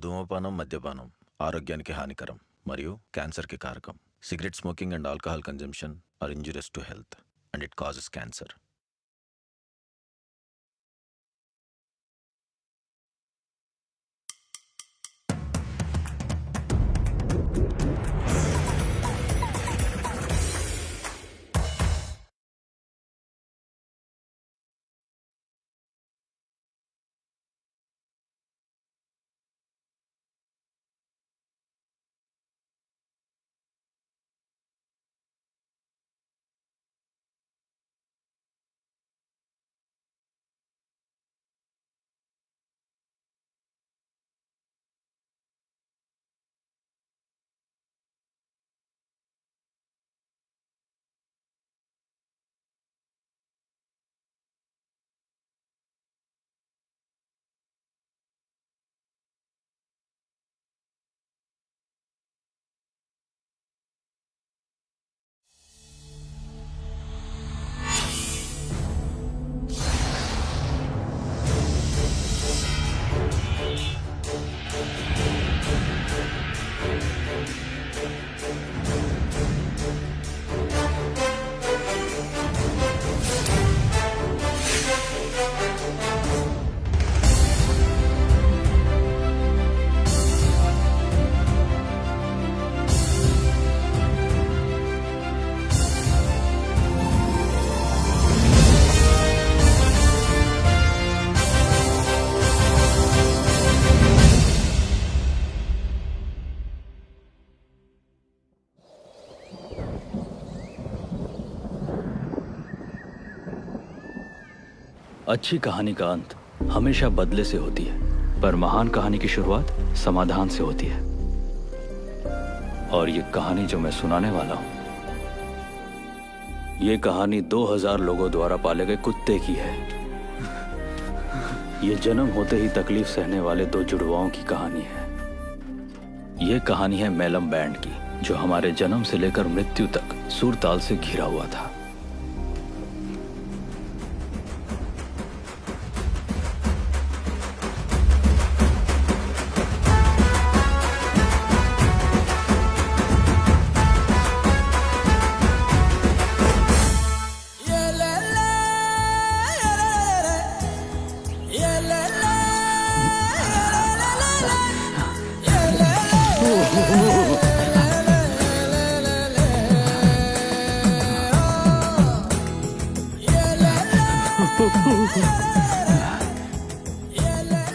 ధూమపానం మద్యపానం ఆరోగ్యానికి హానికరం మరియు క్యాన్సర్కి కారకం. Cigarette smoking and alcohol consumption are injurious to health and it causes cancer. अच्छी कहानी का अंत हमेशा बदले से होती है, पर महान कहानी की शुरुआत समाधान से होती है। और ये कहानी जो मैं सुनाने वाला हूं, ये कहानी 2000 लोगों द्वारा पाले गए कुत्ते की है। ये जन्म होते ही तकलीफ सहने वाले दो जुड़वाओं की कहानी है। ये कहानी है मैलम बैंड की, जो हमारे जन्म से लेकर मृत्यु तक सुरताल से घिरा हुआ था।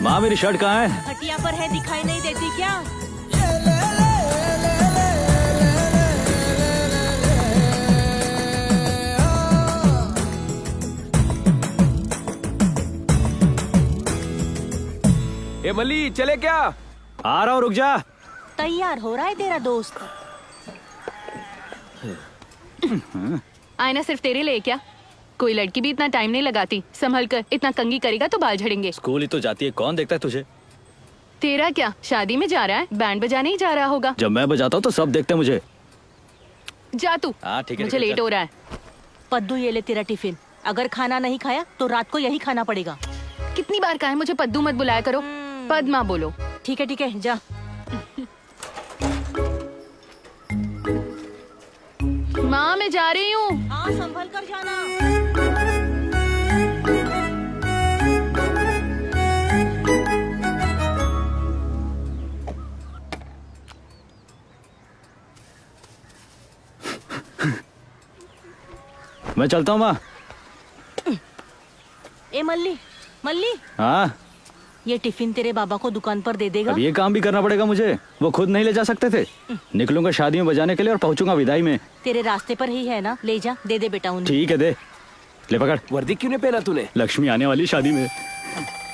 माँ, मेरी शर्ट कहाँ है? खटिया पर है, दिखाई नहीं देती क्या? ए मल्ली, चले क्या? आ रहा हूँ, रुक जा। तैयार हो रहा है तेरा दोस्त। आईना सिर्फ तेरे लिए क्या? कोई लड़की भी इतना टाइम नहीं लगाती। संभल कर, इतना कंघी करेगा तो बाल झड़ेंगे। स्कूल ही तो जाती है, कौन देखता है तुझे? तेरा क्या, शादी में जा रहा है? बैंड बजाने ही जा रहा होगा। जब मैं बजाता हूँ तो सब देखते हैं मुझे। जा तू। हाँ ठीक है, मुझे लेट हो रहा है। पद्दू, ये ले तेरा टिफिन। अगर खाना नहीं खाया तो रात को यही खाना पड़ेगा। कितनी बार कहा है मुझे पद्दू मत बुलाया करो। पद्मा बोलो। ठीक है, जा। माँ, मैं जा रही हूँ। हाँ, संभल कर जाना। मैं चलता हूँ माँ। ए मल्ली, मल्ली, हाँ, ये टिफिन तेरे बाबा को दुकान पर दे देगा। अब ये काम भी करना पड़ेगा मुझे। वो खुद नहीं ले जा सकते थे। निकलूंगा शादी में बजाने के लिए और पहुंचूंगा विदाई में। तेरे रास्ते पर ही है ना, ले जा, दे दे बेटा उन्हें। ठीक है, दे। ले पकड़। वर्दी क्यों नहीं पहना तूने? लक्ष्मी आने वाली शादी में।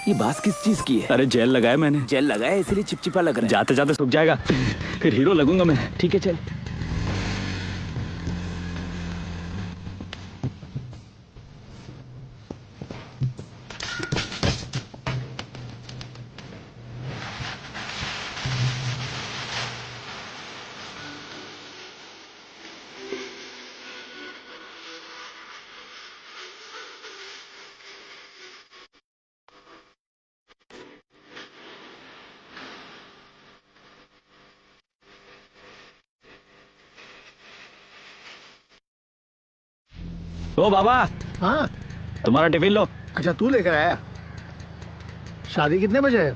ये बात किस चीज की है? अरे जेल लगाया मैंने। जेल लगाया इसलिए चिपचिपा लग रहा है। जाते जाते सूख जाएगा, फिर हीरो लगूंगा मैं। ठीक है, चल। ओ बाबा, हाँ तुम्हारा टिफिन लो। अच्छा तू लेकर आया। शादी कितने बजे है?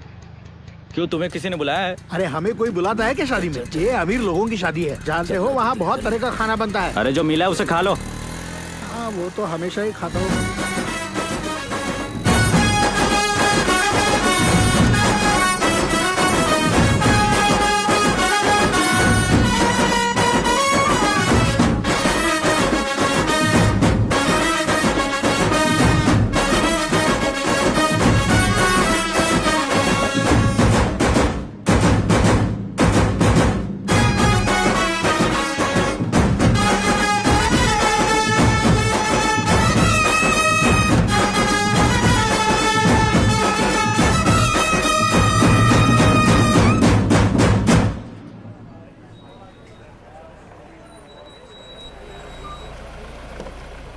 क्यों, तुम्हें किसी ने बुलाया है? अरे हमें कोई बुलाता है क्या शादी में? ये अमीर लोगों की शादी है, जानते हो वहाँ बहुत तरह का खाना बनता है। अरे जो मिला है उसे खा लो। हाँ वो तो हमेशा ही खाता हूँ।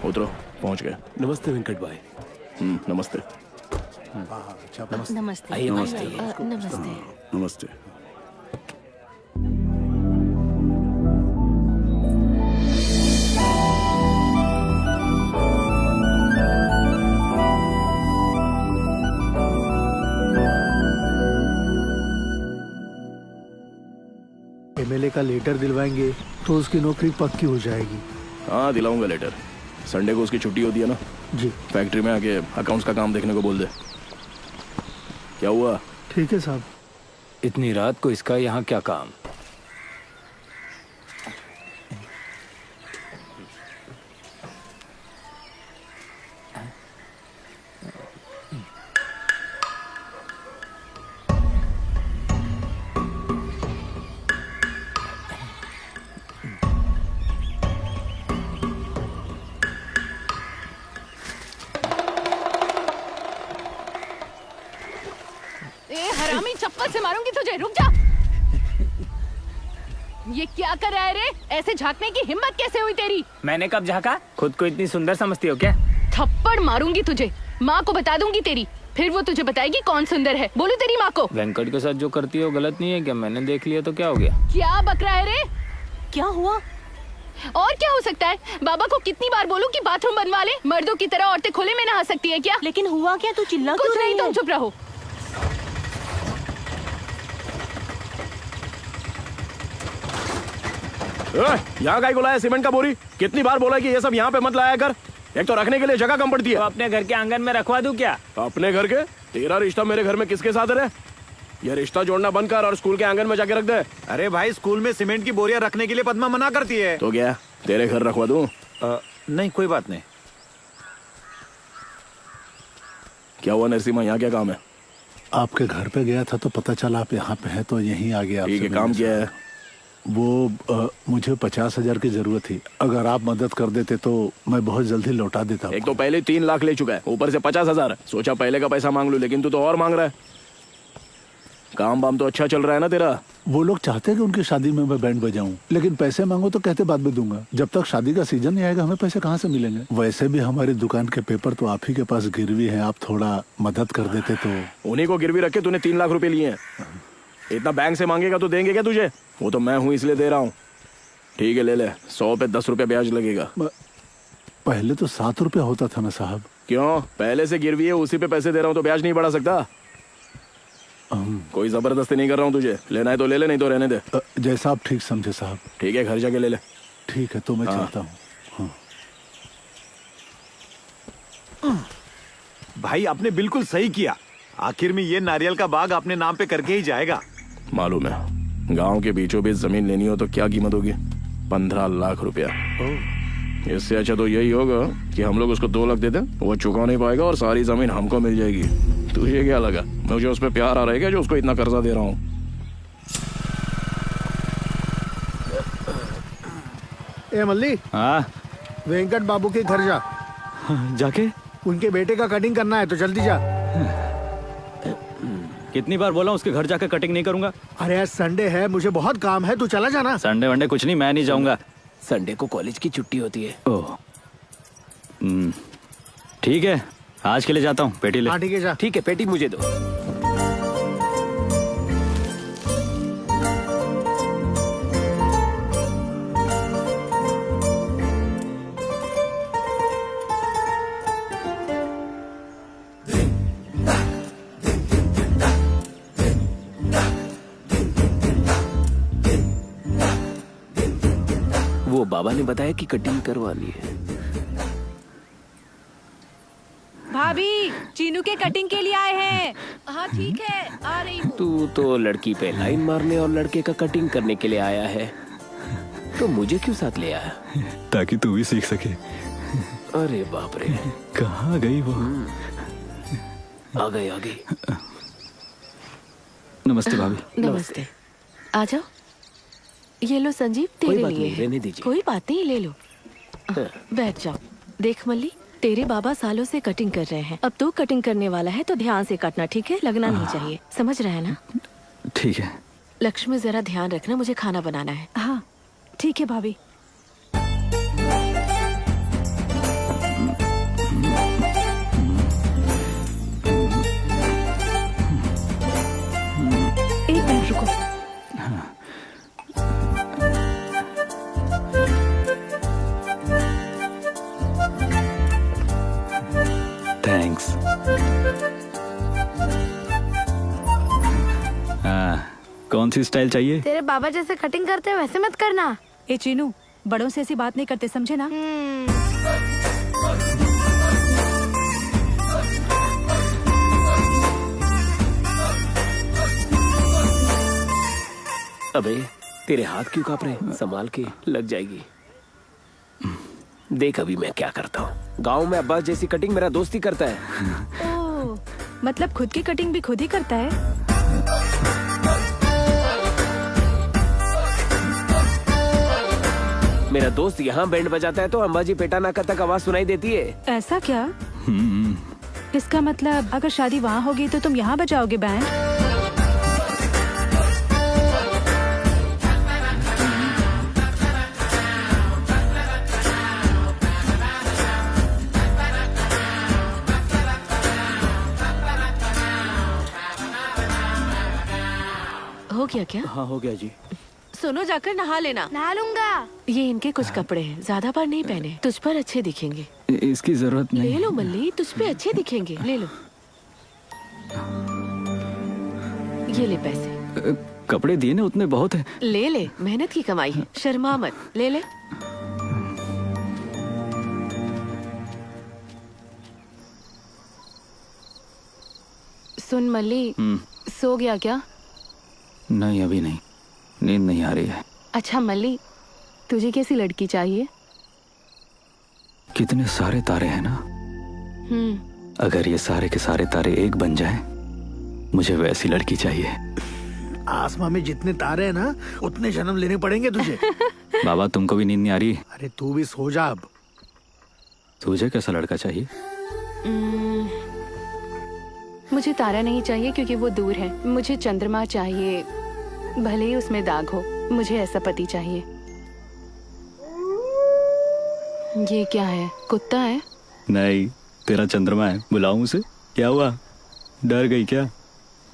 उतरो, पहुंच गए। नमस्ते वेंकट भाई। नमस्ते। नमस्ते। आइए, नमस्ते। नमस्ते। नमस्ते। एमएलए का लेटर दिलवाएंगे तो उसकी नौकरी पक्की हो जाएगी। हाँ दिलाऊंगा लेटर। संडे को उसकी छुट्टी होती है ना, जी फैक्ट्री में आके अकाउंट्स का काम देखने को बोल दे। क्या हुआ? ठीक है साहब। इतनी रात को इसका यहाँ क्या काम? ए हरामी, चप्पल से मारूंगी तुझे, रुक जा। ये क्या कर रहा है रे? ऐसे झांकने की हिम्मत कैसे हुई तेरी? मैंने कब झाँका? खुद को इतनी सुंदर समझती हो क्या? थप्पड़ मारूंगी तुझे, माँ को बता दूंगी तेरी, फिर वो तुझे बताएगी कौन सुंदर है। बोलू तेरी माँ को? वेंकट के साथ जो करती है वो गलत नहीं है क्या? मैंने देख लिया तो क्या हो गया? क्या बक रहा है रे? क्या हुआ? और क्या हो सकता है? बाबा को कितनी बार बोलूं कि बाथरूम बनवा ले? मर्दों की तरह औरतें खुले में नहा सकती है क्या? लेकिन हुआ क्या? तू चिल्ला कुछ क्यों नहीं, रही तुम है? चुप रहो। यहाँ का ही लाया सीमेंट का बोरी? कितनी बार बोला कि ये सब यहाँ पे मत लाया कर। एक तो रखने के लिए जगह कम पड़ती है। तो अपने घर के आंगन में रखवा दूं क्या? अपने घर के? तेरा रिश्ता मेरे घर में किसके साथ है? ये रिश्ता जोड़ना बंद कर और स्कूल के आंगन में जाके रख दे। अरे भाई, स्कूल में सीमेंट की बोरियां रखने के लिए पद्मा मना करती है। तो क्या तेरे घर रखवा दूं? नहीं कोई बात नहीं। क्या हुआ नरसिम्हा, यहाँ क्या काम है? आपके घर पे गया था तो पता चला आप यहाँ पे हैं तो यहीं आ गया। ठीक है, काम क्या है? वो मुझे 50,000 की जरूरत थी, अगर आप मदद कर देते तो मैं बहुत जल्दी लौटा देता। एक तो पहले 3 लाख ले चुका है, ऊपर से 50,000। सोचा पहले का पैसा मांग लूं, लेकिन तू तो और मांग रहा है। काम वाम तो अच्छा चल रहा है ना तेरा? वो लोग चाहते हैं कि उनकी शादी में मैं बैंड बजाऊं, लेकिन पैसे मांगो तो कहते बाद में दूंगा। जब तक शादी का सीजन नहीं आएगा हमें पैसे कहाँ से मिलेंगे? वैसे भी हमारी दुकान के पेपर तो आप ही के पास गिरवी है, आप थोड़ा मदद कर देते तो। उन्हीं को गिरवी रख के तूने 3 लाख रुपए लिए हैं। इतना बैंक से मांगेगा तो देंगे क्या तुझे? वो तो मैं हूँ इसलिए दे रहा हूँ। ठीक है ले ले, 100 पे 10 रुपए ब्याज लगेगा। पहले तो 7 रुपया होता था ना साहब। क्यों? पहले से गिरवी है, उसी पे पैसे दे रहा हूँ तो ब्याज नहीं बढ़ा सकता? कोई जबरदस्ती नहीं कर रहा हूँ तुझे, लेना है तो ले ले, नहीं तो रहने दे। जैसा आप ठीक समझे साहब। ठीक है, घर जाके ले ले। ठीक है तो मैं चलता हूँ। भाई आपने बिल्कुल सही किया, आखिर में ये नारियल का बाग अपने नाम पे करके ही जाएगा। मालूम है, गांव के बीचों बीच जमीन लेनी हो तो क्या कीमत होगी? 15 लाख रुपया। इससे अच्छा तो यही होगा कि हम लोग उसको 2 लाख दे दें, वो चुका नहीं पाएगा और सारी जमीन हमको मिल जाएगी। तुझे क्या लगा मुझे उस पर प्यार आ रहेगा जो उसको इतना कर्जा दे रहा हूँ? ए मल्ली, हाँ वेंकट बाबू के घर जा। जाके? उनके बेटे का कटिंग करना है तो जल्दी जा। कितनी बार बोला उसके घर जाकर कटिंग नहीं करूंगा? अरे आज संडे है, मुझे बहुत काम है, तू चला जाना। संडे वनडे कुछ नहीं, मैं नहीं जाऊंगा। संडे को कॉलेज की छुट्टी होती है। ओह ठीक है, आज के लिए जाता हूँ। पेटी ले। हाँ ठीक है जा। ठीक है, पेटी मुझे दो। बाबा ने बताया कि कटिंग करवानी है। भाभी, चीनू के कटिंग के लिए आए हैं। हाँ ठीक है, आ रही हूँ। तू तो लड़की पे लाइन मारने और लड़के का कटिंग करने के लिए आया है, तो मुझे क्यों साथ ले आया? ताकि तू भी सीख सके। अरे बाप रे, कहाँ गई वो? आ गई आ गई। नमस्ते भाभी। नमस्ते। आ जाओ। ये लो संजीव, तेरे कोई बात लिए नहीं, रहने दीजिए। कोई बात नहीं, ले लो। बैठ जाओ। देख मल्ली, तेरे बाबा सालों से कटिंग कर रहे हैं, अब तू कटिंग करने वाला है तो ध्यान से काटना, ठीक है? लगना नहीं चाहिए, समझ रहा है ना? ठीक है। लक्ष्मी जरा ध्यान रखना, मुझे खाना बनाना है। हाँ ठीक है भाभी। एक मिनट रुको। थैंक्स। कौन सी स्टाइल चाहिए? तेरे बाबा जैसे कटिंग करते हैं वैसे मत करना। ए चीनू, बड़ों से ऐसी बात नहीं करते, समझे ना? अबे तेरे हाथ क्यों कांप रहे? संभाल के, लग जाएगी। देख अभी मैं क्या करता हूँ। गांव में अब्बास जैसी कटिंग मेरा दोस्त ही करता है। ओह, मतलब खुद की कटिंग भी खुद ही करता है? मेरा दोस्त यहाँ बैंड बजाता है तो अंबाजी पेटानाका तक आवाज सुनाई देती है। ऐसा क्या? इसका मतलब अगर शादी वहाँ होगी तो तुम यहाँ बजाओगे बैंड? हो गया क्या? हाँ हो गया जी। सुनो, जाकर नहा लेना। नहा लूंगा। ये इनके कुछ कपड़े हैं, ज्यादा बार नहीं पहने, तुझ पर अच्छे दिखेंगे। इसकी जरूरत नहीं। ले लो मल्ली, तुझ पे अच्छे दिखेंगे, ले लो। ये ले पैसे। कपड़े दिए ना, उतने बहुत है। ले ले, मेहनत की कमाई है, शर्मा मत, ले ले। सुन मल्ली, सो गया क्या? नहीं अभी नहीं, नींद नहीं आ रही है। अच्छा मल्ली, तुझे कैसी लड़की चाहिए? कितने सारे तारे हैं ना, अगर ये सारे के सारे तारे एक बन जाएं, मुझे वैसी लड़की चाहिए। आसमां में जितने तारे हैं ना, उतने जन्म लेने पड़ेंगे तुझे। बाबा तुमको भी नींद नहीं आ रही? अरे तू भी सो जा अब। तुझे कैसा लड़का चाहिए? मुझे तारा नहीं चाहिए क्योंकि वो दूर है, मुझे चंद्रमा चाहिए, भले ही उसमें दाग हो, मुझे ऐसा पति चाहिए। ये क्या है, कुत्ता है? नहीं, तेरा चंद्रमा है। बुलाऊं उसे? क्या हुआ, डर गई क्या?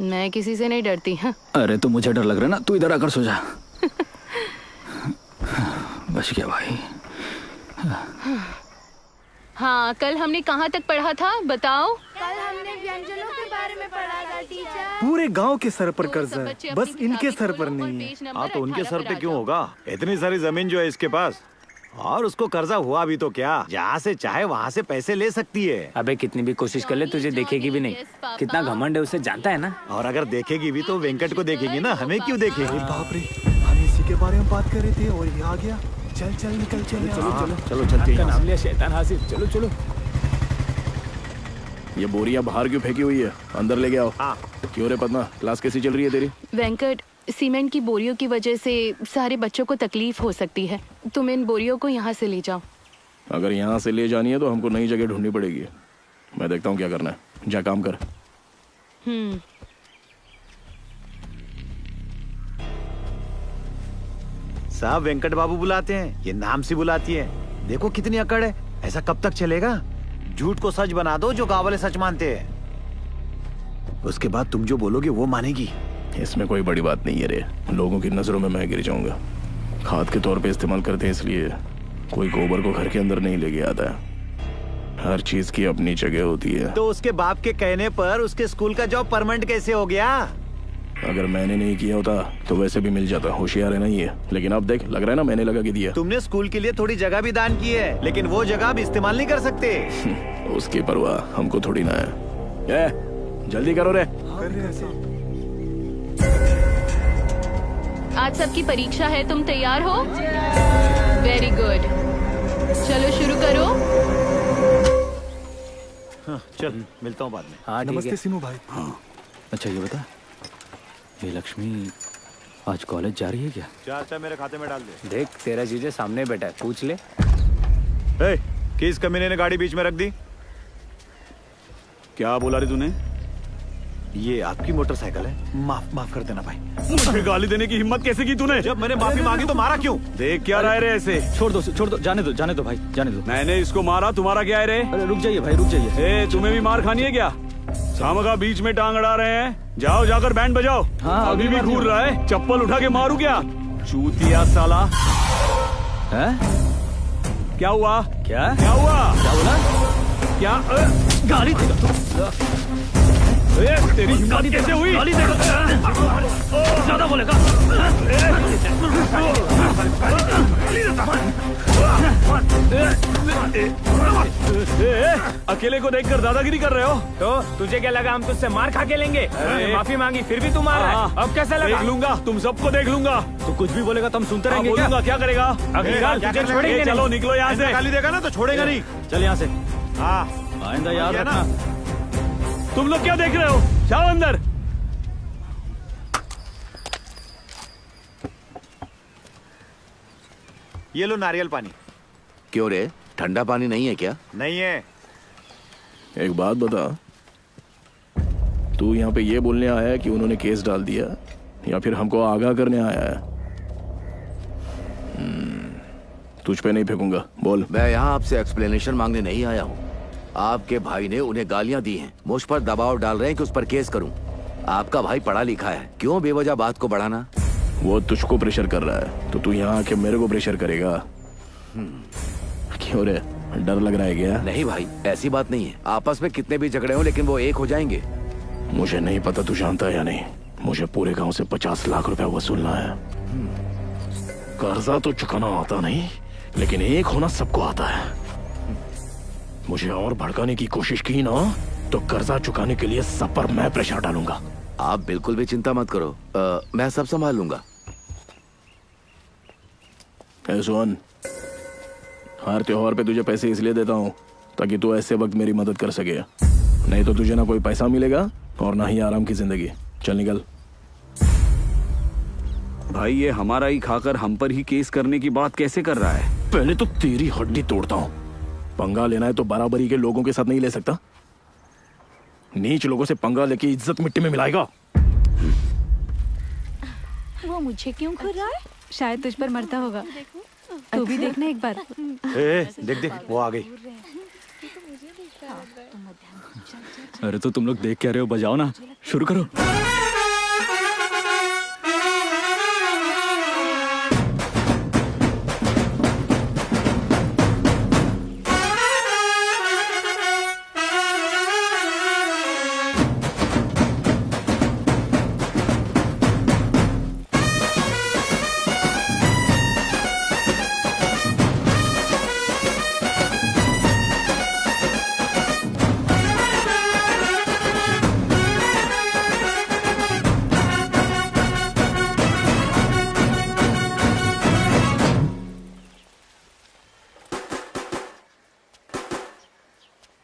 मैं किसी से नहीं डरती। हाँ। अरे तो मुझे डर लग रहा है ना, तू इधर आकर सो जा। बच गया भाई। हाँ, कल हमने कहाँ तक पढ़ा था बताओ? कल हमने व्यंजनों के बारे में पढ़ा था टीचर। पूरे गांव के सर पर कर्जा है, बस इनके सर पर नहीं है। हाँ तो उनके सर पे क्यों होगा? इतनी सारी जमीन जो है इसके पास, और उसको कर्जा हुआ भी तो क्या, जहाँ से चाहे वहाँ से पैसे ले सकती है। अबे कितनी भी कोशिश कर ले तुझे देखेगी भी नहीं। कितना घमंड है उसे जानता है ना। और अगर देखेगी भी तो वेंकट को देखेगी ना, हमें क्यों देखेगी? बाप रे, हम इसी के बारे में बात कर रहे थे और ये आ गया। चल चल निकल चल। चलो चलते हैं। नाम लिया शैतान हासिफ, चलो चलो। ये बोरियां बाहर क्यों फेंकी हुई है? अंदर लेके आओ। क्यों रे पद्मा, क्लास कैसी चल रही है तेरी? वेंकट, सीमेंट की बोरियों की वजह से सारे बच्चों को तकलीफ हो सकती है, तुम इन बोरियों को यहाँ से ले जाओ। अगर यहाँ से ले जानी है तो हमको नई जगह ढूंढनी पड़ेगी। मैं देखता हूँ क्या करना है, जा काम कर। साहब वेंकट बाबू बुलाते हैं, ये नाम से बुलाती है। देखो कितनी अकड़ है, ऐसा कब तक चलेगा? झूठ को सच बना दो, जो गाँव वाले सच मानते हैं, उसके बाद तुम जो बोलोगे वो मानेगी। इसमें कोई बड़ी बात नहीं है रे, लोगों की नजरों में मैं गिर जाऊंगा। खाद के तौर पे इस्तेमाल करते हैं, इसलिए कोई गोबर को घर के अंदर नहीं लेके आता है। हर चीज की अपनी जगह होती है। तो उसके बाप के कहने पर उसके स्कूल का जॉब परमानेंट कैसे हो गया? अगर मैंने नहीं किया होता तो वैसे भी मिल जाता, होशियार है ना ये। लेकिन अब देख, लग रहा है ना मैंने लगा के दिया। तुमने स्कूल के लिए थोड़ी जगह भी दान की है, लेकिन वो जगह आप इस्तेमाल नहीं कर सकते। उसकी परवाह हमको थोड़ी ना है। जल्दी करो रे। आज सबकी परीक्षा है, तुम तैयार हो? वेरी गुड, चलो शुरू करो। हाँ, चल मिलता हूँ बाद में। हाँ, नमस्ते सिनू भाई। हाँ। अच्छा ये बता, ये लक्ष्मी आज कॉलेज जा रही है क्या? चाचा मेरे खाते में डाल दे। देख तेरा जीजा सामने बैठा है, पूछ ले। किस कमीने ने गाड़ी बीच में रख दी? क्या बोला रे तूने? ये आपकी मोटरसाइकिल है, माफ कर देना भाई। मुझे गाली देने की हिम्मत कैसे की तूने? जब मैंने माफी मांगी तो मारा क्यों? देख क्या रहा है रे ऐसे? छोड़ दो, जाने दो भाई, जाने दो। मैंने इसको मारा, तुम्हारा क्या है रे? अरे रुक जाइए भाई, रुक जाइए। तुम्हें भी मार खानी है क्या? सामगा बीच में टांग अड़ा रहे हैं। जाओ जाकर बैंड बजाओ। हाँ, अभी भी घूर रहा है, चप्पल उठा के मारू क्या? चूतिया साला। है? क्या हुआ? क्या हुआ? क्या बोला? क्या गाली देगा तू? तेरी हिम्मत कैसे हुई? गाली देगा? ज्यादा बोलेगा? अकेले को देखकर दादागिरी कर रहे हो? तो तुझे क्या लगा हम तुझसे मार खा के लेंगे? माफी मांगी फिर भी तू मार रहा है। अब कैसा लगा? देख लूंगा, तुम सबको देख लूंगा। तो कुछ भी बोलेगा तो हम सुनते रहेंगे क्या? बोलूंगा, क्या करेगा? अगली बार तुझे छोड़ेंगे चलो नहीं। निकलो यहाँ से। गाली देगा ना तो छोड़ेगा नहीं। चल यहाँ से। हाँ, आइंदा याद ये ना। रखना। तुम लोग क्या देख रहे हो? जाओ अंदर। ये लो नारियल पानी। क्यों रे, ठंडा पानी नहीं है क्या? नहीं है। एक बात बता, तू यहाँ पे ये बोलने आया है कि उन्होंने केस डाल दिया, या फिर हमको आगाह करने आया है? तुझ पे नहीं फेंकूंगा, बोल। मैं यहाँ आपसे एक्सप्लेनेशन मांगने नहीं आया हूँ। आपके भाई ने उन्हें गालियाँ दी हैं, मुझ पर दबाव डाल रहे हैं कि उस पर केस करूँ। आपका भाई पढ़ा लिखा है, क्यों बेवजह बात को बढ़ाना? वो तुझको प्रेशर कर रहा है तो तू यहाँ आके मेरे को प्रेशर करेगा? क्यों रे, डर लग रहा है क्या? नहीं भाई, ऐसी बात नहीं है। आपस में कितने भी झगड़े हो लेकिन वो एक हो जाएंगे। मुझे नहीं पता तू जानता है या नहीं, मुझे पूरे गांव से 50 लाख रुपया वसूलना है। कर्जा तो चुकाना आता नहीं, लेकिन एक होना सबको आता है। मुझे और भड़काने की कोशिश की ना तो कर्जा चुकाने के लिए सब पर मैं प्रेशर डालूंगा। आप बिल्कुल भी चिंता मत करो, मैं सब संभाल लूंगा। सुन, हर त्योहार पे तुझे पैसे इसलिए देता हूँ ताकि तू ऐसे वक्त मेरी मदद कर सके, नहीं तो तुझे ना कोई पैसा मिलेगा और ना ही आराम की जिंदगी। चल निकल। भाई ये हमारा ही खाकर हम पर ही केस करने की बात कैसे कर रहा है? पहले तो तेरी हड्डी तोड़ता हूँ। पंगा लेना है तो बराबरी के लोगों के साथ नहीं ले सकता। नीच लोगों से पंगा लेके इज्जत मिट्टी में मिलाएगा। वो मुझे क्यों घूर रहा है? शायद तुझ पर मरता होगा। तू भी देखना एक बार। देख वो आ गई। अरे तो तुम लोग देख क्या रहे हो, बजाओ ना, शुरू करो।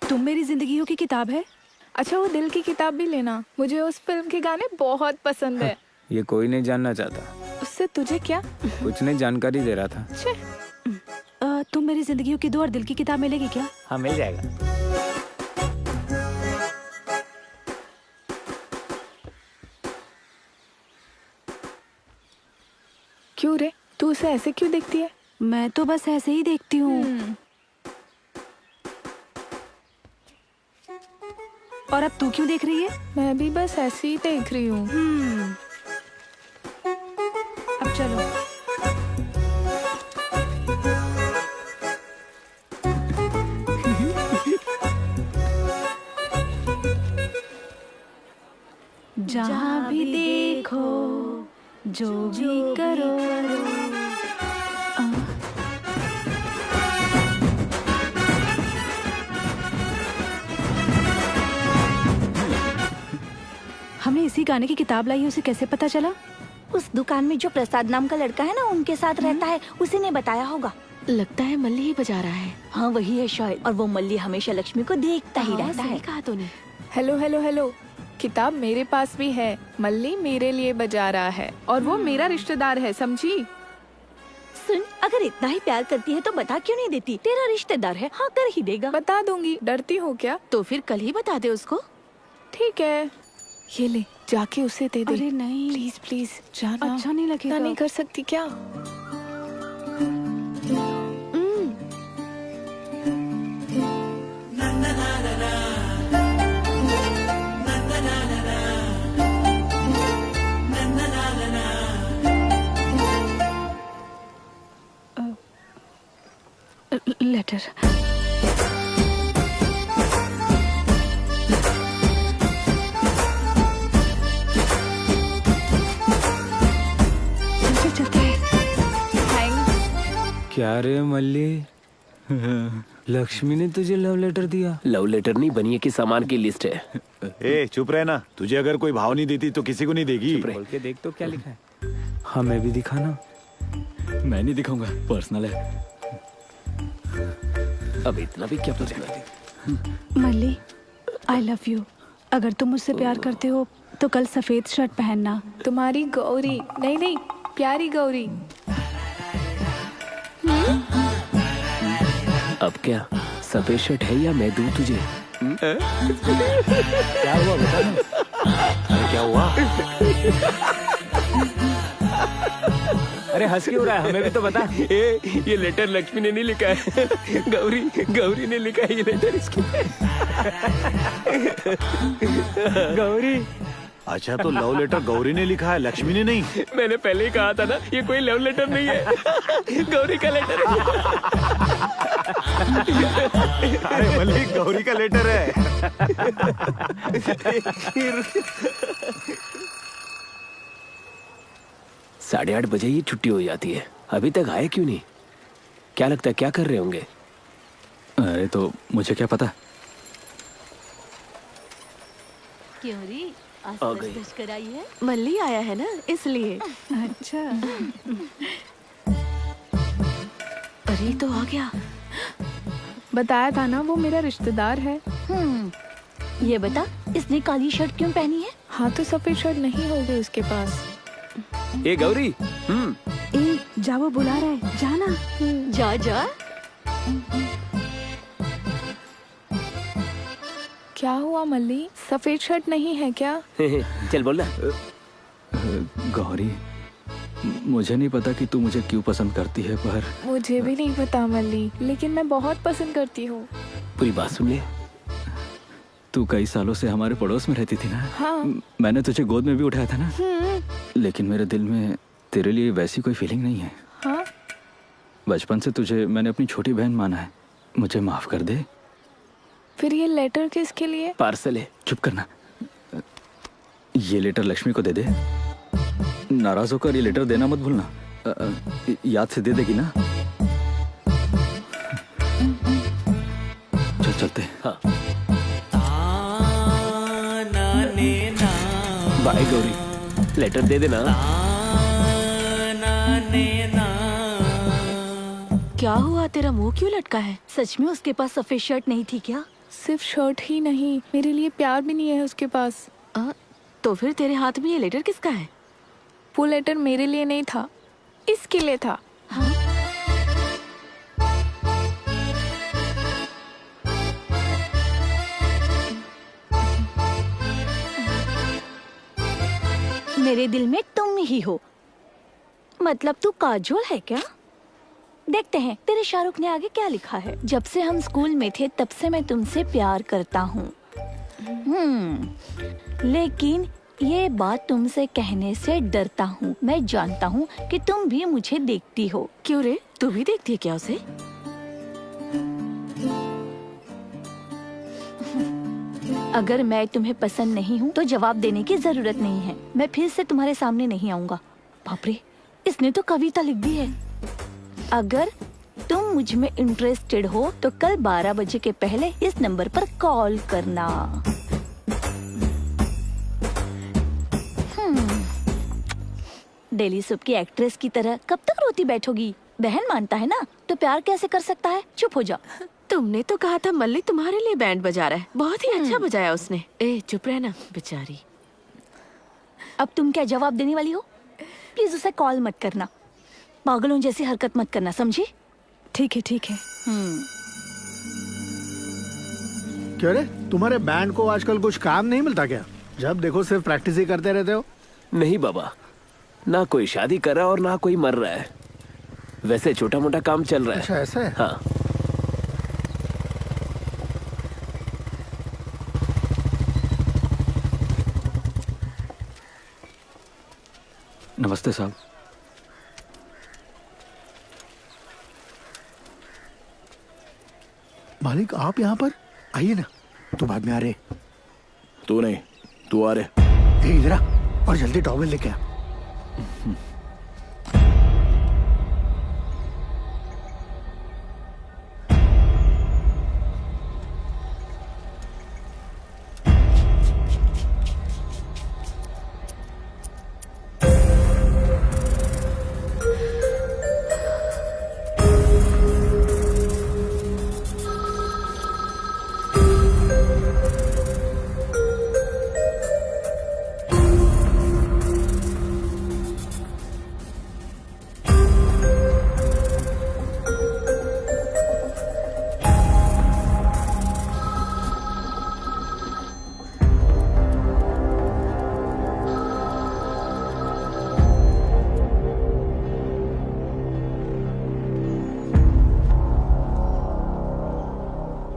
तुम मेरी जिंदगियों की किताब है। अच्छा वो दिल की किताब भी लेना, मुझे उस फिल्म के गाने बहुत पसंद है। ये कोई नहीं जानना चाहता। उससे तुझे क्या? कुछ नहीं, जानकारी दे रहा था। तुम मेरी जिंदगियों की 2 और दिल की किताब मिलेगी क्या? हाँ मिल जाएगा। क्यों रे, तू उसे ऐसे क्यों देखती है? मैं तो बस ऐसे ही देखती हूँ। और अब तू क्यों देख रही है? मैं भी बस ऐसे ही देख रही हूँ। अब चलो। जहाँ भी देखो, जो भी करो। हमने इसी गाने की किताब लाई है, उसे कैसे पता चला? उस दुकान में जो प्रसाद नाम का लड़का है ना, उनके साथ रहता है, उसी ने बताया होगा। लगता है मल्ली ही बजा रहा है। हाँ वही है शायद, और वो मल्ली हमेशा लक्ष्मी को देखता ही रहता है। कहा तूने। हेलो हेलो हेलो, किताब मेरे पास भी है। मल्ली मेरे लिए बजा रहा है और वो मेरा रिश्तेदार है, समझी? सुन, अगर इतना ही प्यार करती है तो बता क्यों नहीं देती? तेरा रिश्तेदार है, हाँ कर ही देगा। बता दूंगी, डरती हो क्या? तो फिर कल ही बता दे उसको। ठीक है, ये ले, जाके उसे दे दे। अरे नहीं, प्लीज प्लीज जाना। अच्छा नहीं लगेगा। नहीं कर सकती क्या? लेटर। क्या रे मल्ली, लक्ष्मी ने तुझे लव लेटर दिया? लव लेटर नहीं, बनिए की सामान की लिस्ट है। ए चुप रहे ना, तुझे अगर कोई भाव नहीं देती तो किसी को नहीं देगी। बोल के देख तो क्या लिखा है। हमें भी दिखाना। मैं नहीं दिखाऊंगा, पर्सनल है। अब इतना भी क्या पता। मल्ली, आई लव यू। अगर तुम मुझसे प्यार करते हो तो कल सफेद शर्ट पहनना। तुम्हारी गौरी, नहीं नहीं, प्यारी गौरी। अब क्या सफेद शर्ट है या मैं दूं तुझे? क्या हुआ बता ना। क्या हुआ? अरे हंस क्यों रहा है, हमें भी तो बता। ये लेटर लक्ष्मी ने नहीं लिखा है, गौरी ने लिखा है ये लेटर इसके। गौरी? अच्छा, तो लव लेटर गौरी ने लिखा है, लक्ष्मी ने नहीं? मैंने पहले ही कहा था ना, ये कोई लव लेटर नहीं है, गौरी का लेटर है। अरे मल्लिक, गौरी का लेटर है। साढ़े 8 बजे ही छुट्टी हो जाती है, अभी तक आए क्यों नहीं? क्या लगता है क्या कर रहे होंगे? अरे तो मुझे क्या पता। क्यों री, आज आ बस गई। बस कर आई है? मल्ली आया है ना, इसलिए। अच्छा। अरे तो आ गया। बताया था ना, वो मेरा रिश्तेदार है। ये बता, इसने काली शर्ट क्यों पहनी है? हाँ तो सफेद शर्ट नहीं होगी उसके पास। ए गौरी, ए, जा वो बुला रहा है, जाना। जा जा। क्या हुआ मल्ली, सफेद शर्ट नहीं है क्या? चल बोल ना। गौरी, मुझे नहीं पता कि तू मुझे क्यों पसंद करती है, पर मुझे भी नहीं पता मल्ली, लेकिन मैं बहुत पसंद करती हूँ। पूरी बात सुन ले। तू कई सालों से हमारे पड़ोस में रहती थी ना। हाँ। मैंने तुझे गोद में भी उठाया था ना। लेकिन मेरे दिल में तेरे लिए वैसी कोई फीलिंग नहीं है। हाँ? बचपन से तुझे मैंने अपनी छोटी बहन माना है, मुझे माफ कर दे। फिर ये लेटर किसके लिए? पार्सल है। चुप करना। ये लेटर लक्ष्मी को दे दे। नाराज होकर ये लेटर देना मत भूलना। याद से दे देगी ना? चल चलते। हाँ। बाय गौरी, लेटर दे देना। क्या हुआ, तेरा मुंह क्यों लटका है? सच में उसके पास सफेद शर्ट नहीं थी क्या? सिर्फ शर्ट ही नहीं, मेरे लिए प्यार भी नहीं है उसके पास। तो फिर तेरे हाथ में ये लेटर किसका है? वो लेटर मेरे लिए नहीं था, इसके लिए था। हाँ? मेरे दिल में तुम ही हो। मतलब तू काजोल है क्या? देखते हैं तेरे शाहरुख ने आगे क्या लिखा है। जब से हम स्कूल में थे तब से मैं तुमसे प्यार करता हूँ। लेकिन ये बात तुमसे कहने से डरता हूँ। मैं जानता हूँ कि तुम भी मुझे देखती हो। क्यों रे, तू भी देखती है क्या उसे? अगर मैं तुम्हें पसंद नहीं हूँ तो जवाब देने की जरूरत नहीं है। मैं फिर से तुम्हारे सामने नहीं आऊंगा। बाप रे, इसने तो कविता लिख दी है। अगर तुम मुझ में इंटरेस्टेड हो तो कल 12 बजे के पहले इस नंबर पर कॉल करना। डेली सोप की एक्ट्रेस की तरह कब तक रोती बैठोगी? बहन मानता है ना तो प्यार कैसे कर सकता है? चुप हो जा। तुमने तो कहा था मल्ली तुम्हारे लिए बैंड बजा रहा है। बहुत ही अच्छा बजाया उसने। ए चुप रहना बेचारी। अब तुम क्या जवाब देने वाली हो? प्लीज उसे कॉल मत करना। पागलों जैसी हरकत मत करना, समझी? ठीक है ठीक है। क्यों रे, तुम्हारे बैंड को आजकल कुछ काम नहीं मिलता क्या? जब देखो सिर्फ प्रैक्टिस ही करते रहते हो। नहीं बाबा, ना कोई शादी कर रहा और ना कोई मर रहा है। वैसे छोटा मोटा काम चल रहा है। अच्छा ऐसा है? हाँ। नमस्ते साहब। मालिक आप यहाँ पर आइए ना। तो बाद में आ रहे। तू नहीं, तू आ रहे। इधर आ और जल्दी टॉवेल लेके आ।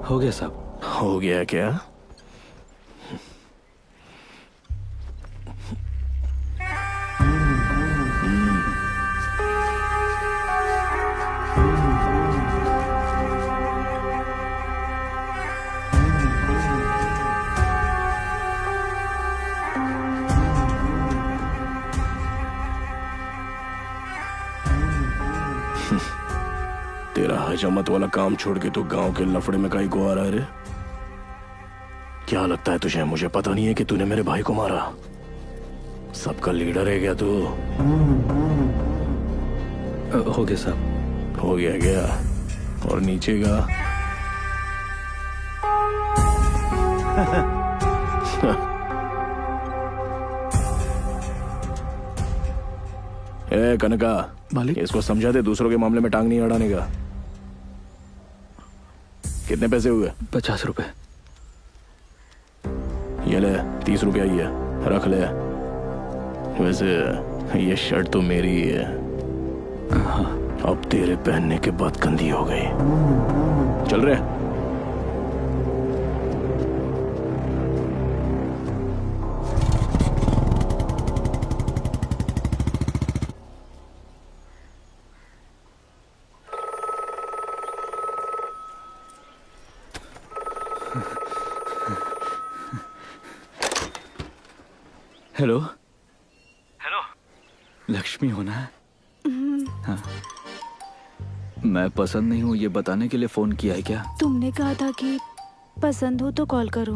हो गया साहब। हो गया क्या? तेरा हजामत वाला काम छोड़ के तू गांव के लफड़े में काहे को आ रहा है रे? क्या लगता है तुझे मुझे पता नहीं है कि तूने मेरे भाई को मारा? सबका लीडर है क्या तू? हो गया साहब। हो गया क्या? और नीचे का? ए कनका, मालिक इसको समझा दे दूसरों के मामले में टांग नहीं अड़ाने का। कितने पैसे हुए? 50 रुपए। ये ले 30 रुपया ही है, रख ले। वैसे ये शर्ट तो मेरी ही है। हाँ। अब तेरे पहनने के बाद गंदी हो गई। चल रहे। हेलो हेलो, लक्ष्मी हो ना? हाँ। मैं पसंद नहीं हूँ ये बताने के लिए फोन किया है क्या? तुमने कहा था कि पसंद हो तो कॉल करो।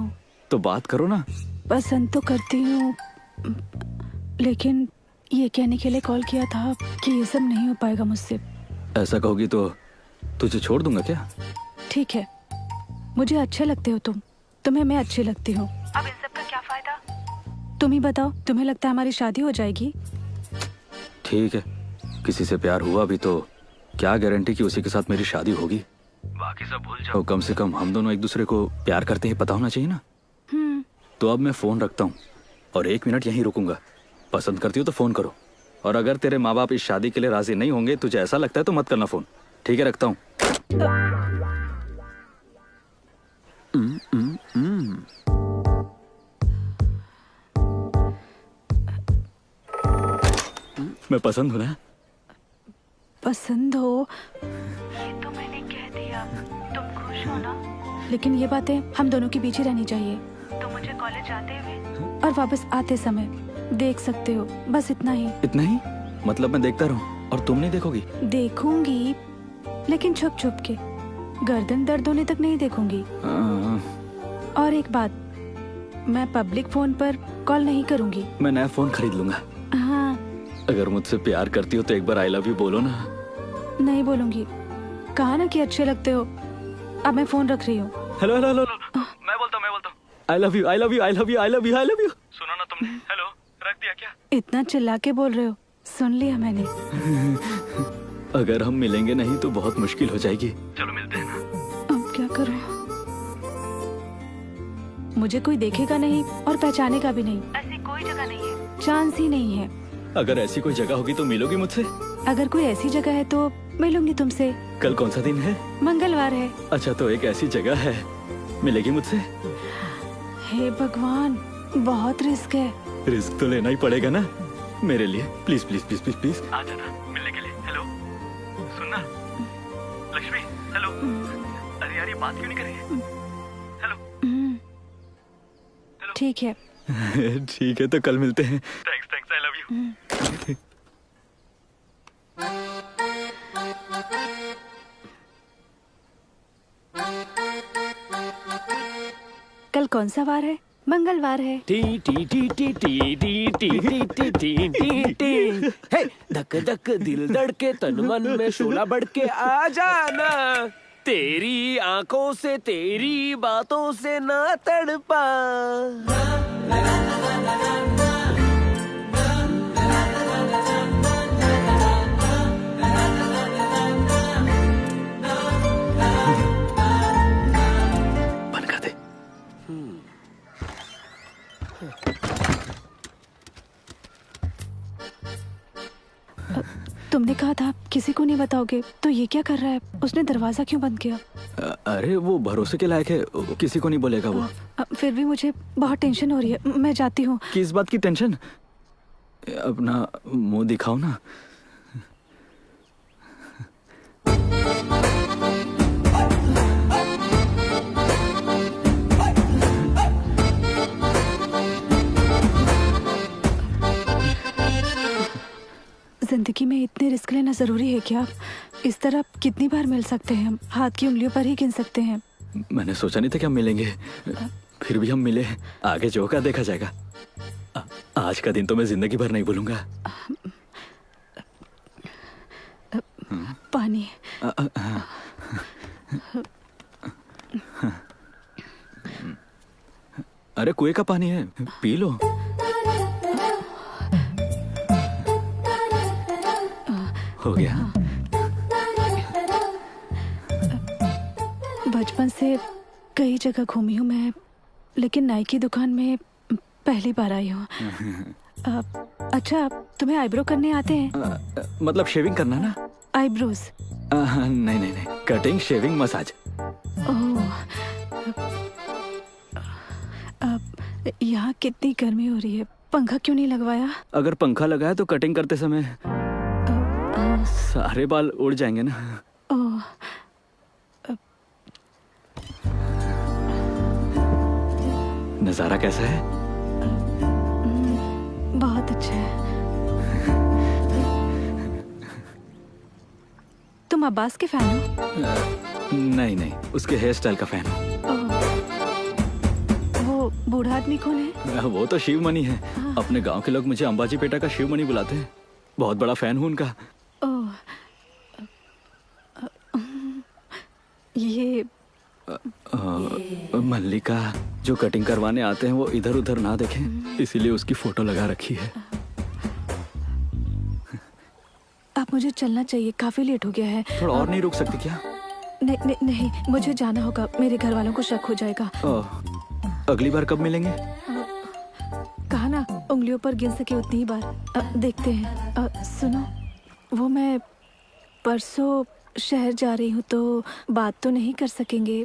तो बात करो ना। पसंद तो करती हूँ, लेकिन ये कहने के लिए कॉल किया था कि ये सब नहीं हो पाएगा मुझसे। ऐसा कहोगी तो तुझे छोड़ दूंगा क्या? ठीक है, मुझे अच्छे लगते हो तुम, तुम्हें मैं अच्छी लगती हूँ। अब इन सब का क्या फायदा? तुम ही बताओ, तुम्हें लगता है हमारी शादी हो जाएगी? ठीक है, किसी से प्यार हुआ भी तो क्या गारंटी कि उसी के साथ मेरी शादी होगी? बाकी सब भूल जाओ। कम से कम हम दोनों एक दूसरे को प्यार करते हैं पता होना चाहिए ना। तो अब मैं फोन रखता हूँ और 1 मिनट यहीं रुकूंगा। पसंद करती हो तो फोन करो, और अगर तेरे माँ बाप इस शादी के लिए राजी नहीं होंगे, तुझे ऐसा लगता है तो मत करना फोन। ठीक है, रखता हूँ। मैं पसंद हूँ ना? पसंद हो ये तो मैंने कह दिया, तुम खुश हो ना? लेकिन ये बातें हम दोनों के बीच ही रहनी चाहिए। तो मुझे कॉलेज जाते हुए और वापस आते समय देख सकते हो, बस इतना ही। इतना ही? मतलब मैं देखता रहूं और तुम नहीं देखोगी? देखूंगी, लेकिन छुप छुप के, गर्दन दर्द होने तक नहीं देखूंगी। और एक बात, मैं पब्लिक फोन पर कॉल नहीं करूंगी। मैं नया फोन खरीद लूंगा। हाँ। अगर मुझसे प्यार करती हो तो एक बार आई लव यू बोलो ना। नहीं बोलूंगी, कहा ना कि अच्छे लगते हो। अब मैं फोन रख रही हूँ। हेलो हेलो हेलो, मैं बोलता हूँ आई love you I love you I love you I love you I love you. सुना ना तुमने? हेलो, रख दिया क्या? इतना चिल्ला के बोल रहे हो, सुन लिया मैंने। अगर हम मिलेंगे नहीं तो बहुत मुश्किल हो जाएगी। चलो मिलते हैं ना। अब क्या करूं? मुझे कोई देखेगा नहीं और पहचानेगा भी नहीं। ऐसी कोई जगह नहीं है, चांस ही नहीं है। अगर ऐसी कोई जगह होगी तो मिलोगी मुझसे? अगर कोई ऐसी जगह है तो मिलूंगी तुमसे। कल कौन सा दिन है? मंगलवार है। अच्छा, तो एक ऐसी जगह है, मिलेगी मुझसे? हे भगवान, बहुत रिस्क है। रिस्क तो लेना ही पड़ेगा ना मेरे लिए। Please please please please please आ जाना मिलने के लिए। हेलो, सुनना लक्ष्मी। हेलो, अरे यार ये बात क्यों नहीं कर रही है? हेलो। ठीक है। ठीक है, तो कल मिलते हैं। Thanks thanks, I love you. कल कौन सा वार है? मंगलवार है। टी टी टी टी टी टी टी टी टी टी टी टी। हे, धक धक दिल धड़के, तन मन में शोला बढ़के, आ जाना। तेरी आंखों से, तेरी बातों से ना तड़पा। तुमने कहा था किसी को नहीं बताओगे, तो ये क्या कर रहा है? उसने दरवाजा क्यों बंद किया? अरे वो भरोसे के लायक है, किसी को नहीं बोलेगा वो। फिर भी मुझे बहुत टेंशन हो रही है, मैं जाती हूँ। किस बात की टेंशन? अपना मुंह दिखाओ ना। जिंदगी में इतने रिस्क लेना जरूरी है क्या? इस तरह कितनी बार मिल सकते हैं हम? हाथ की उंगलियों पर ही गिन सकते हैं। मैंने सोचा नहीं था कि हम मिलेंगे, फिर भी हम मिले। आगे जो होगा देखा जाएगा। आज का दिन तो मैं जिंदगी भर नहीं भूलूंगा। पानी। अरे कुएं का पानी है, पी लो। हो गया। बचपन से कई जगह घूमी हूँ मैं, लेकिन नाई की दुकान में पहली बार आई हूँ। अच्छा, तुम्हें आईब्रो करने आते हैं? मतलब शेविंग करना ना? आईब्रोज? नहीं नहीं नहीं, कटिंग, शेविंग, मसाज। यहाँ कितनी गर्मी हो रही है, पंखा क्यों नहीं लगवाया? अगर पंखा लगाया तो कटिंग करते समय सारे बाल उड़ जाएंगे ना। नजारा कैसा है? बहुत अच्छा है। तुम अब्बास के फैन हो? नहीं नहीं, उसके हेयर स्टाइल का फैन हूँ। वो बूढ़ा आदमी कौन है? वो तो शिव मनी है। अपने गांव के लोग मुझे अंबाजी पेटा का शिव मनी बुलाते हैं। बहुत बड़ा फैन हूँ उनका। ये मल्लिका जो कटिंग करवाने आते हैं वो इधर उधर ना देखें, इसीलिए उसकी फोटो लगा रखी है। अब मुझे चलना चाहिए, काफी लेट हो गया है। थोड़ा और नहीं रुक सकती क्या? नहीं, मुझे जाना होगा, मेरे घर वालों को शक हो जाएगा। अगली बार कब मिलेंगे? कहा ना, उंगलियों पर गिन सके उतनी ही बार। देखते हैं। सुनो, वो मैं परसों शहर जा रही हूँ, तो बात तो नहीं कर सकेंगे,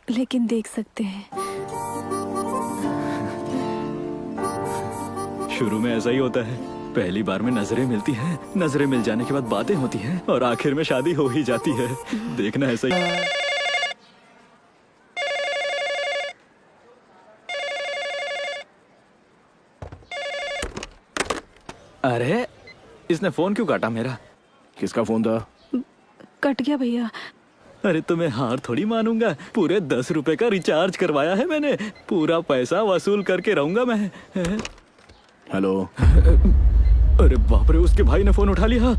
लेकिन देख सकते हैं। शुरू में ऐसा ही होता है, पहली बार में नजरें मिलती हैं, नजरें मिल जाने के बाद बातें होती हैं और आखिर में शादी हो ही जाती है। देखना ऐसा ही। अरे इसने फोन क्यों काटा मेरा? किसका फोन था? कट गया भैया। अरे तो मैं हार थोड़ी मानूंगा। पूरे 10 रुपए का रिचार्ज करवाया है मैंने। पूरा पैसा वसूल करके रहूंगा मैं। हेलो। अरे बाप रे, उसके भाई ने फोन उठा लिया।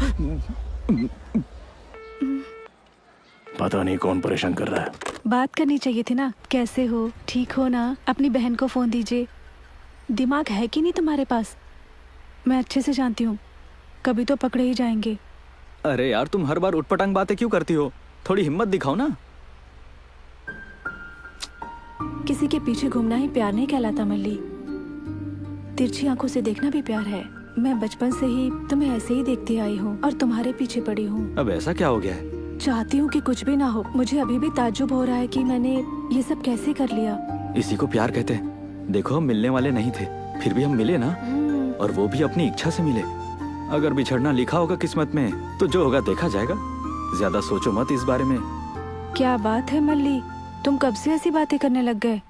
पता नहीं कौन परेशान कर रहा है। बात करनी चाहिए थी ना। कैसे हो, ठीक हो ना? अपनी बहन को फोन दीजिए। दिमाग है कि नहीं तुम्हारे पास? मैं अच्छे से जानती हूँ, कभी तो पकड़े ही जाएंगे। अरे यार, तुम हर बार उटपटांग बातें क्यों करती हो? थोड़ी हिम्मत दिखाओ ना। किसी के पीछे घूमना ही प्यार नहीं कहलाता मल्ली। तिरछी आंखों से देखना भी प्यार है। मैं बचपन से ही तुम्हें ऐसे ही देखती आई हूँ और तुम्हारे पीछे पड़ी हूँ। अब ऐसा क्या हो गया है? चाहती हूँ कि कुछ भी ना हो। मुझे अभी भी ताज्जुब हो रहा है कि मैंने ये सब कैसे कर लिया। इसी को प्यार कहते हैं। देखो, हम मिलने वाले नहीं थे, फिर भी हम मिले ना, और वो भी अपनी इच्छा से मिले। अगर बिछड़ना लिखा होगा किस्मत में, तो जो होगा देखा जाएगा। ज्यादा सोचो मत इस बारे में। क्या बात है मल्ली, तुम कब से ऐसी बातें करने लग गए?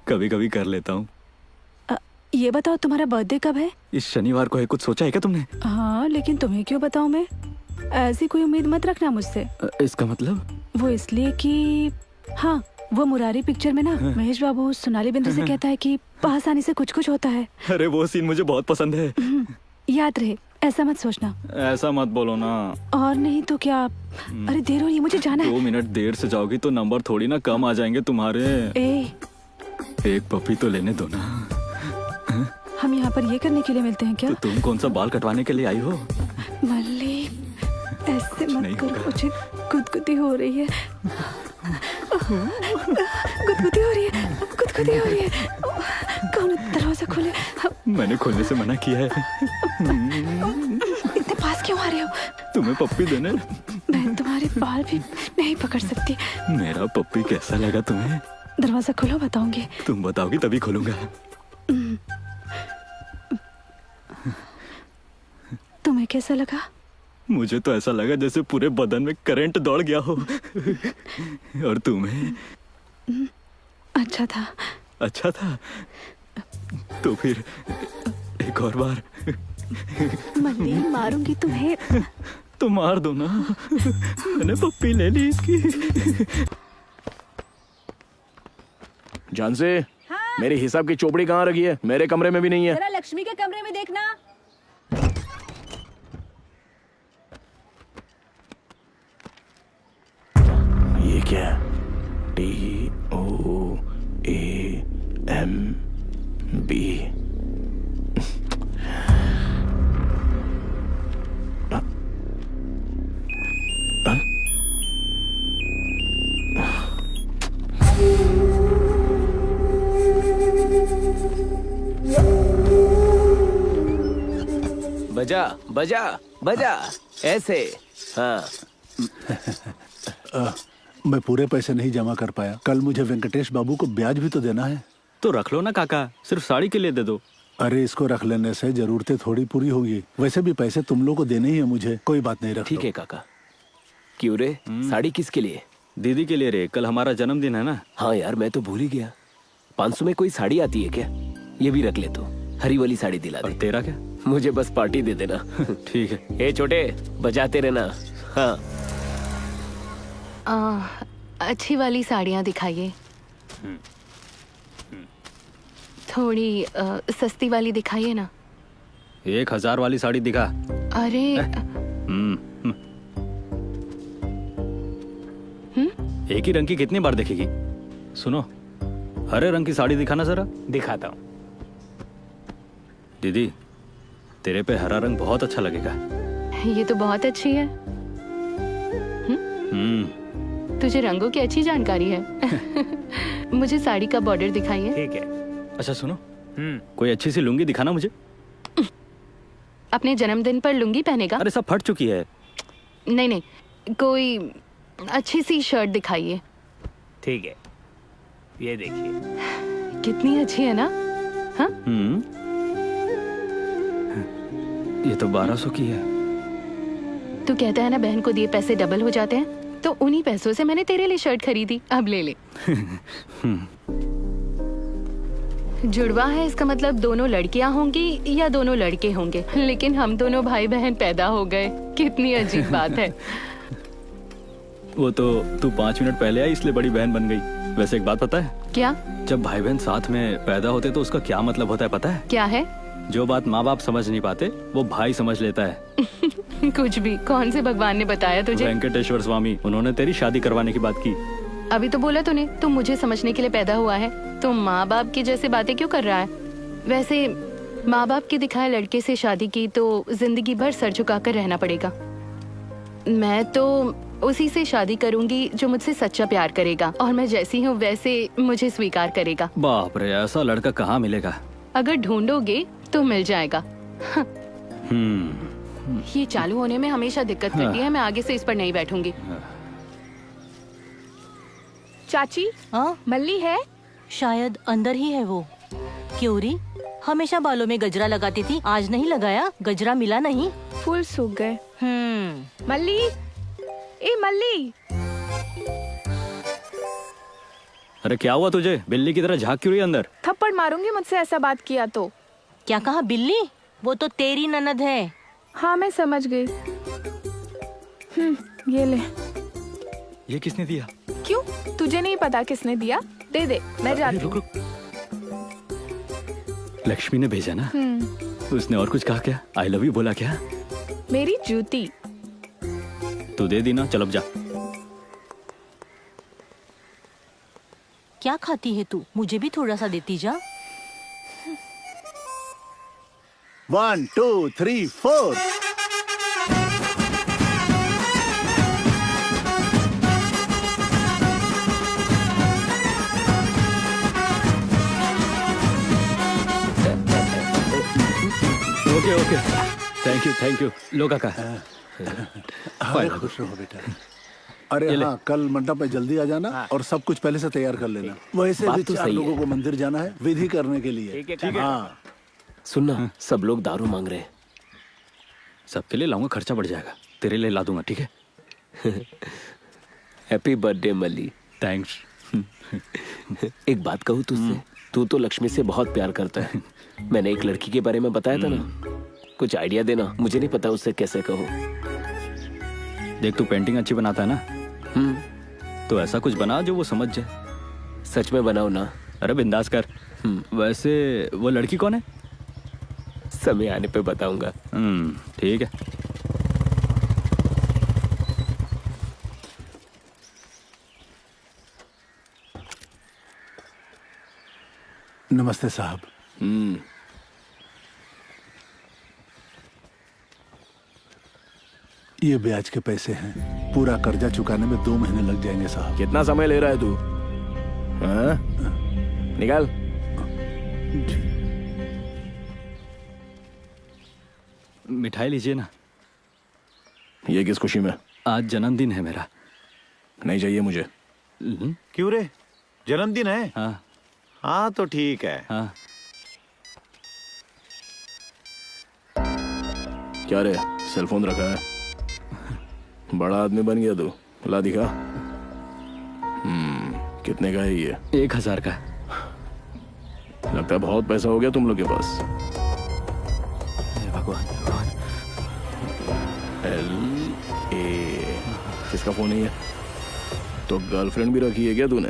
कभी कभी कर लेता हूँ। ये बताओ, तुम्हारा बर्थडे कब है? इस शनिवार को है। कुछ सोचा है क्या तुमने? हाँ, लेकिन तुम्हें क्यों बताऊँ मैं? ऐसी कोई उम्मीद मत रखना मुझसे। इसका मतलब? वो इसलिए कि हाँ, वो मुरारी पिक्चर में ना महेश बाबू सोनाली बिंदु से कहता है कि पास आने से कुछ कुछ होता है। अरे वो सीन मुझे बहुत पसंद है। याद रहे, ऐसा मत सोचना। ऐसा मत बोलो ना। और नहीं तो क्या। अरे देर हो रही है, मुझे जाना है। 2 मिनट देर से जाओगी तो नंबर थोड़ी ना कम आ जाएंगे तुम्हारे। एक पप्पी तो लेने दो ना। हम यहाँ पर ये करने के लिए मिलते हैं क्या? तो तुम कौन सा बाल कटवाने के लिए आई हो? मल्ली, ऐसे मत करो, मुझे गुदगुदी हो रही है। गुदगुदी हो रही है, गुदगुदी हो रही है। कौन दरवाजा खोले? मैंने खोलने से मना किया है। इतने पास क्यों आ रहे हो? तुम्हें पप्पी देने? मैं तुम्हारे बाल भी नहीं पकड़ सकती। मेरा पप्पी कैसा लगा तुम्हें? दरवाजा खोलो, बताऊंगी। तुम बताओगी तभी खोलूंगा। तुम्हें कैसा लगा? मुझे तो ऐसा लगा जैसे पूरे बदन में करंट दौड़ गया हो। और तुम्हें? अच्छा था। अच्छा था? तो फिर एक और बार। मल्ली, मारूंगी तुम्हें। तो मार दो ना। मैंने पप्पी ले ली इसकी। जान से मेरे हिसाब की चोपड़ी कहाँ रखी है? मेरे कमरे में भी नहीं है। जरा लक्ष्मी के कमरे में देखना। ये क्या? TOAMB। बजा बजा बजा, ऐसे। हाँ। मैं पूरे पैसे नहीं जमा कर पाया। कल मुझे वेंकटेश बाबू को ब्याज भी तो देना है। तो रख लो ना काका, सिर्फ साड़ी के लिए दे दो। अरे इसको रख लेने से जरूरतें थोड़ी पूरी होगी। वैसे भी पैसे तुम लोग को देने ही है मुझे। कोई बात नहीं, रख। ठीक है काका। क्यों रे, साड़ी किसके लिए? दीदी के लिए रे, कल हमारा जन्मदिन है ना। हाँ यार, मैं तो भूल ही गया। 500 में कोई साड़ी आती है क्या? ये भी रख ले तो। हरी वाली साड़ी दिला दे। और तेरा क्या? मुझे बस पार्टी दे देना। ठीक है। ए छोटे, बजाते रहना। हाँ। अच्छी वाली साड़ियाँ दिखाइए। थोड़ी सस्ती वाली दिखाइए ना। 1000 वाली साड़ी दिखा। अरे एक ही रंग की कितनी बार देखेगी? सुनो, हरे रंग की साड़ी दिखाना जरा। दिखाता हूँ। दीदी, तेरे पे हरा रंग बहुत अच्छा लगेगा। ये तो बहुत अच्छी है। तुझे रंगों की अच्छी जानकारी है। मुझे साड़ी का बॉर्डर दिखाइए। ठीक है। अच्छा सुनो, कोई अच्छी सी लुंगी दिखाना मुझे। अपने जन्मदिन पर लुंगी पहनेगा? अरे सब फट चुकी है। नहीं नहीं, कोई अच्छी सी शर्ट दिखाइए। ठीक है, ये देखिए। कितनी अच्छी है ना? हाँ? ये तो 1200 की है। तू कहता है ना बहन को दिए पैसे डबल हो जाते हैं, तो उन्हीं पैसों से मैंने तेरे लिए शर्ट खरीदी। अब ले ले। जुड़वा है इसका मतलब दोनों लड़कियां होंगी या दोनों लड़के होंगे, लेकिन हम दोनों भाई बहन पैदा हो गए। कितनी अजीब बात है। वो तो तू 5 मिनट पहले आई इसलिए बड़ी बहन बन गई। वैसे एक बात पता है? क्या? जब भाई बहन साथ में पैदा होते तो उसका क्या मतलब होता है पता है? क्या है? जो बात माँ बाप समझ नहीं पाते वो भाई समझ लेता है। कुछ भी। कौन से भगवान ने बताया तुझे? वेंकटेश्वर स्वामी, उन्होंने तेरी शादी करवाने की बात की। अभी तो बोला तूने, तुम मुझे समझने के लिए पैदा हुआ है। तुम माँ बाप की जैसे बातें क्यों कर रहा है? वैसे माँ बाप के दिखाए लड़के से शादी की तो जिंदगी भर सर झुकाकर रहना पड़ेगा। मैं तो उसी से शादी करूंगी जो मुझसे सच्चा प्यार करेगा और मैं जैसी हूँ वैसे मुझे स्वीकार करेगा। बाप रे, ऐसा लड़का कहाँ मिलेगा? अगर ढूंढोगे तो मिल जाएगा। ये चालू होने में हमेशा दिक्कत करती है। मैं आगे से इस पर नहीं बैठूंगी। चाची, मल्ली है? शायद अंदर ही है वो। क्यों री? हमेशा बालों में गजरा लगाती थी, आज नहीं लगाया? गजरा मिला नहीं? फूल सूख गए। मल्ली, ए मल्ली। अरे क्या हुआ तुझे? बिल्ली की तरह झांक क्यों रही है अंदर? थप्पड़ मारूंगी मुझसे ऐसा बात किया तो। क्या कहा बिल्ली? वो तो तेरी ननद है। हाँ मैं समझ गई। ये ले। ये किसने दिया? क्यों? तुझे नहीं पता किसने दिया? दे दे, मैं जाती हूँ। लक्ष्मी ने भेजा ना? उसने और कुछ कहा क्या? आई लव यू बोला क्या? मेरी जूती। तू दे दी ना, चल अब जा। क्या खाती है तू? मुझे भी थोड़ा सा देती जा। 1 2 3 4। Okay okay, thank you. लो काका। अरे खुश रहो बेटा। अरे हाँ, कल मंडप पे जल्दी आ जाना और सब कुछ पहले से तैयार कर लेना। वैसे भी तो 4 लोगों को मंदिर जाना है विधि करने के लिए। ठीक है। हाँ। सुनना, सब लोग दारू मांग रहे हैं। सबके लिए लाऊंगा, खर्चा बढ़ जाएगा। तेरे लिए ला दूंगा, ठीक है? हैप्पी बर्थडे मल्ली। थैंक्स। एक बात कहूँ तुझसे, तू तो लक्ष्मी से बहुत प्यार करता है। मैंने एक लड़की के बारे में बताया था ना, कुछ आइडिया देना। मुझे नहीं पता उससे कैसे कहूँ। देख, तू पेंटिंग अच्छी बनाता है ना? तो ऐसा कुछ बना जो वो समझ जाए। सच में बनाओ ना? अरे बिंदास कर। वैसे वो लड़की कौन है? समय आने पे बताऊंगा। ठीक है। नमस्ते साहब। ये ब्याज के पैसे हैं। पूरा कर्जा चुकाने में 2 महीने लग जाएंगे साहब। कितना समय ले रहा है तू? हाँ? निकाल। मिठाई लीजिए ना। ये किस खुशी में? आज जन्मदिन है मेरा। नहीं चाहिए मुझे। क्यों रे? जन्मदिन है? हाँ तो ठीक है। हाँ। क्या रे, सेलफोन रखा है? बड़ा आदमी बन गया तू। ला दिखा। कितने का है ये? 1000 का। लगता है बहुत पैसा हो गया तुम लोग के पास। भगवान भगवान। LA किसका फोन है ये? तो गर्लफ्रेंड भी रखी है क्या तूने?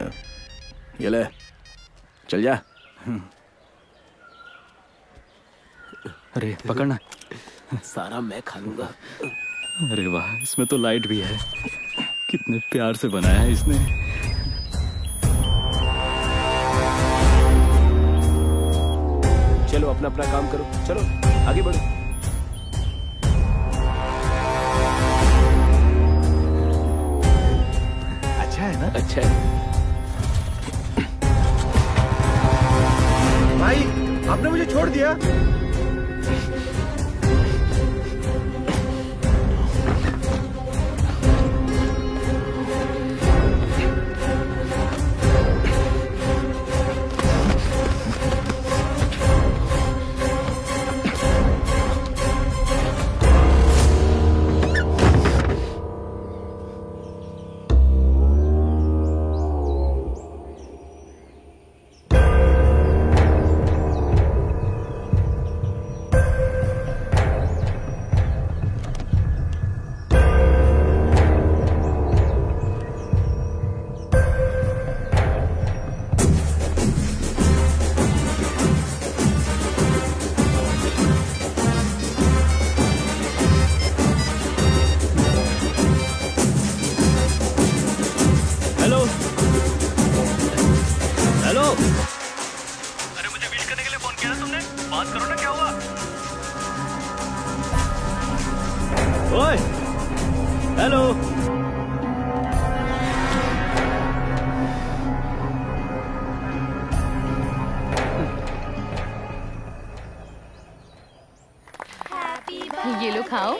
ये ले, चल जा। अरे पकड़ना। सारा मैं खा लूंगा। अरे वाह, इसमें तो लाइट भी है। कितने प्यार से बनाया है इसने। चलो अपना अपना काम करो, चलो आगे बढ़ो। अच्छा है ना? अच्छा है। भाई, आपने मुझे छोड़ दिया। ओए, हेलो। ये लो खाओ।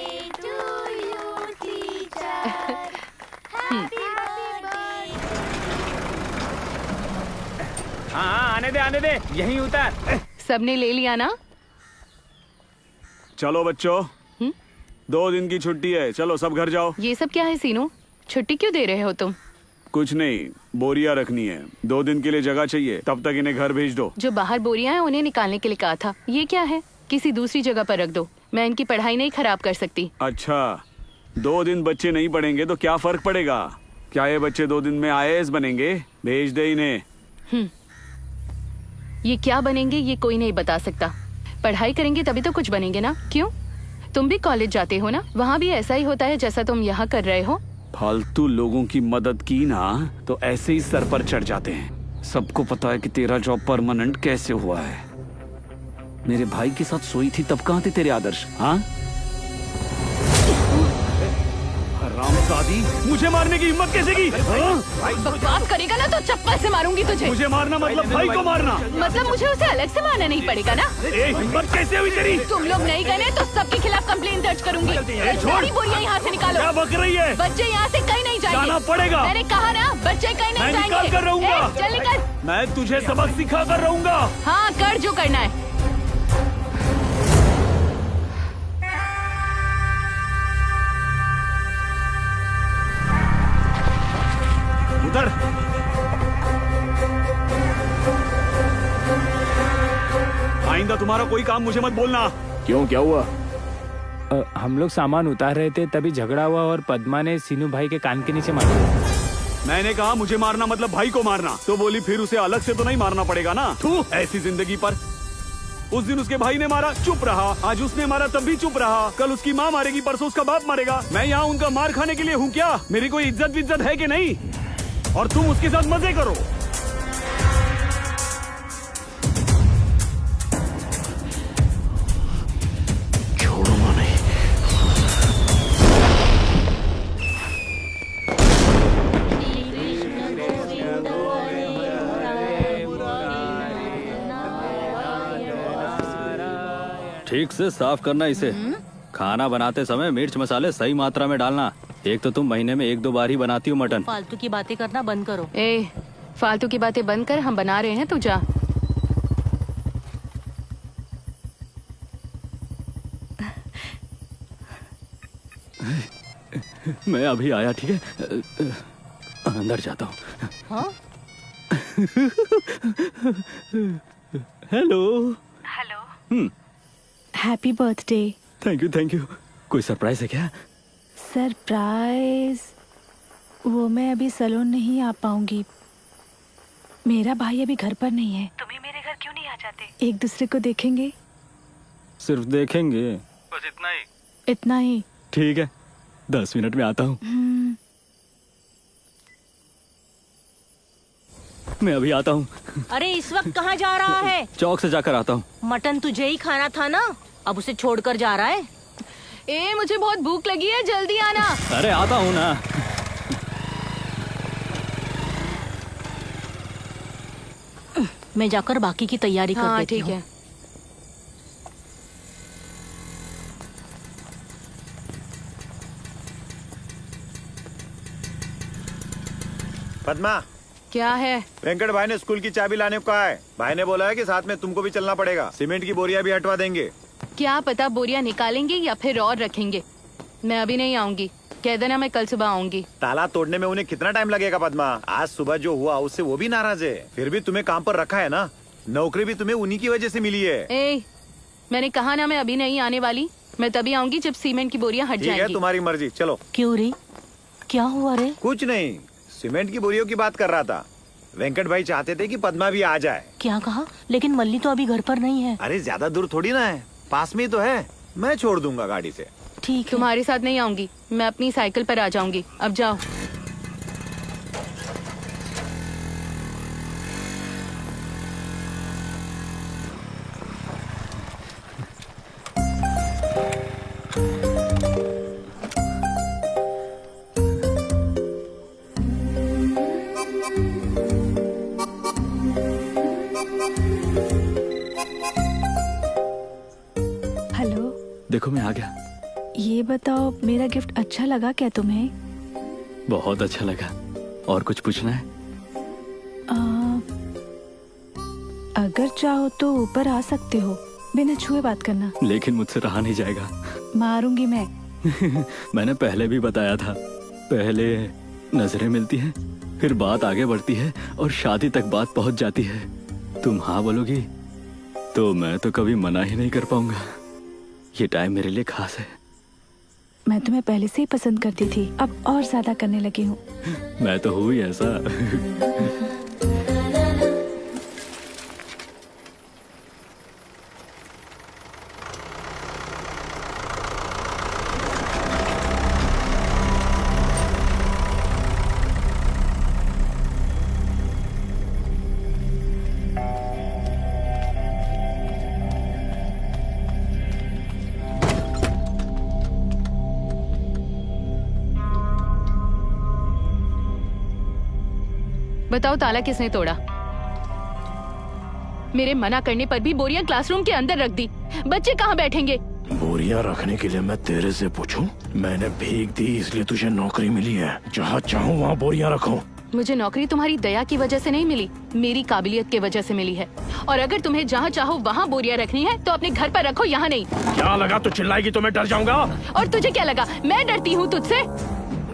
हाँ, आने दे, यहीं उतर। सबने ले लिया ना? चलो बच्चों, 2 दिन की छुट्टी है, चलो सब घर जाओ। ये सब क्या है सीनू? छुट्टी क्यों दे रहे हो तुम? कुछ नहीं, बोरियां रखनी है, 2 दिन के लिए जगह चाहिए, तब तक इन्हें घर भेज दो। जो बाहर बोरियां हैं उन्हें निकालने के लिए कहा था। ये क्या है? किसी दूसरी जगह पर रख दो, मैं इनकी पढ़ाई नहीं खराब कर सकती। अच्छा, 2 दिन बच्चे नहीं पढ़ेंगे तो क्या फर्क पड़ेगा? क्या ये बच्चे 2 दिन में IAS बनेंगे? भेज दे इन्हें। ये क्या बनेंगे ये कोई नहीं बता सकता। पढ़ाई करेंगे तभी तो कुछ बनेंगे ना। क्यों? तुम भी कॉलेज जाते हो ना? वहाँ भी ऐसा ही होता है जैसा तुम यहाँ कर रहे हो? फालतू लोगों की मदद की ना तो ऐसे ही सर पर चढ़ जाते हैं। सबको पता है कि तेरा जॉब परमानेंट कैसे हुआ है। मेरे भाई के साथ सोई थी तब कहाँ थे तेरे आदर्श? हाँ, हरामजादी, मुझे मारने की हिम्मत कैसे की? बकवास करेगा ना तो चप्पल से मारूंगी तुझे। मुझे मारना मतलब भाई को मारना? मतलब मुझे उसे अलग से मारना नहीं पड़ेगा ना? हिम्मत कैसे हुई तेरी? तुम लोग नहीं गए तो सबके खिलाफ कंप्लेन दर्ज करूंगी। सारी बोरियां यहाँ से निकालो। क्या बक रही है? बच्चे यहाँ से कहीं नहीं जाएंगे। जाना पड़ेगा। मैंने कहा ना, बच्चे कहीं नहीं जाएंगे। मैं निकाल कर रहूंगा। चल निकल। मैं तुझे सबक सिखा कर रहूंगा। हाँ, कर जो करना है। उधर आइंदा तुम्हारा कोई काम मुझे मत बोलना। क्यों, क्या हुआ? हम लोग सामान उतार रहे थे, तभी झगड़ा हुआ और पद्मा ने सीनू भाई के कान के नीचे मारा। मैंने कहा मुझे मारना मतलब भाई को मारना, तो बोली फिर उसे अलग से तो नहीं मारना पड़ेगा ना। तू ऐसी जिंदगी पर। उस दिन उसके भाई ने मारा, चुप रहा। आज उसने मारा तब भी चुप रहा। कल उसकी माँ मारेगी, परसों उसका बाप मारेगा। मैं यहाँ उनका मार खाने के लिए हूँ क्या? मेरी कोई इज्जत विज्जत है कि नहीं? और तुम उसके साथ मजे करो। छोड़ो माने। ठीक से साफ करना इसे। खाना बनाते समय मिर्च मसाले सही मात्रा में डालना। एक तो तुम महीने में 1-2 बार ही बनाती हो मटन। फालतू की बातें करना बंद करो। ए, फालतू की बातें बंद कर, हम बना रहे हैं, तू जा। मैं अभी आया, ठीक है? अंदर जाता हूँ। हाँ? Hello. Hello. Happy birthday. Thank you. कोई सरप्राइज है क्या? सरप्राइज? वो मैं अभी सैलून नहीं आ पाऊंगी। मेरा भाई अभी घर पर नहीं है। तुम ही मेरे घर क्यों नहीं आ जाते? एक दूसरे को देखेंगे। सिर्फ देखेंगे? बस इतना ही? इतना ही। ठीक है, 10 मिनट में आता हूँ। मैं अभी आता हूँ। अरे इस वक्त कहाँ जा रहा है? चौक से जाकर आता हूँ। मटन तुझे ही खाना था ना, अब उसे छोड़कर जा रहा है? ए, मुझे बहुत भूख लगी है, जल्दी आना। अरे आता हूँ ना। मैं जाकर बाकी की तैयारी कर देती हूँ। ठीक है। पद्मा, क्या है? वेंकट भाई ने स्कूल की चाबी लाने को कहा है। भाई ने बोला है कि साथ में तुमको भी चलना पड़ेगा। सीमेंट की बोरियां भी हटवा देंगे। क्या पता बोरियां निकालेंगे या फिर और रखेंगे। मैं अभी नहीं आऊंगी, कह देना मैं कल सुबह आऊंगी। ताला तोड़ने में उन्हें कितना टाइम लगेगा पद्मा? आज सुबह जो हुआ उससे वो भी नाराज है। फिर भी तुम्हें काम पर रखा है ना। नौकरी भी तुम्हें उन्हीं की वजह से मिली है। ए, मैंने कहा ना मैं अभी नहीं आने वाली। मैं तभी आऊंगी जब सीमेंट की बोरियां हट जाएंगी। ठीक है, तुम्हारी मर्जी, चलो। क्यों रे, क्या हुआ रे? कुछ नहीं, सीमेंट की बोरियों की बात कर रहा था। वेंकट भाई चाहते थे कि पद्मा भी आ जाए। क्या कहा? लेकिन मल्ली तो अभी घर पर नहीं है। अरे ज्यादा दूर थोड़ी ना है, पास में ही तो है। मैं छोड़ दूंगा गाड़ी से। ठीक, तुम्हारे साथ नहीं आऊंगी, मैं अपनी साइकिल पर आ जाऊंगी। अब जाओ। हेलो। देखो मैं आ गया। ये बताओ, मेरा गिफ्ट अच्छा लगा क्या तुम्हें? बहुत अच्छा लगा। और कुछ पूछना है? अगर चाहो तो ऊपर आ सकते हो, बिना छुए बात करना। लेकिन मुझसे रहा नहीं जाएगा। मारूंगी मैं। मैंने पहले भी बताया था, पहले नजरें मिलती हैं, फिर बात आगे बढ़ती है और शादी तक बात पहुंच जाती है। तुम हाँ बोलोगी तो मैं तो कभी मना ही नहीं कर पाऊंगा। ये टाइम मेरे लिए खास है। मैं तुम्हें पहले से ही पसंद करती थी, अब और ज्यादा करने लगी हूँ। मैं तो हूँ ही ऐसा। बताओ ताला किसने तोड़ा? मेरे मना करने पर भी बोरियां क्लासरूम के अंदर रख दी। बच्चे कहाँ बैठेंगे? बोरियां रखने के लिए मैं तेरे से पूछूं? मैंने भीख दी इसलिए तुझे नौकरी मिली है। जहाँ चाहूँ वहाँ बोरियां रखो। मुझे नौकरी तुम्हारी दया की वजह से नहीं मिली, मेरी काबिलियत की वजह से मिली है। और अगर तुम्हें जहाँ चाहो वहाँ बोरियां रखनी है तो अपने घर पर रखो, यहाँ नहीं। क्या लगा तू चिल्लाएगी तो मैं डर जाऊंगा? और तुझे क्या लगा मैं डरती हूँ तुझसे?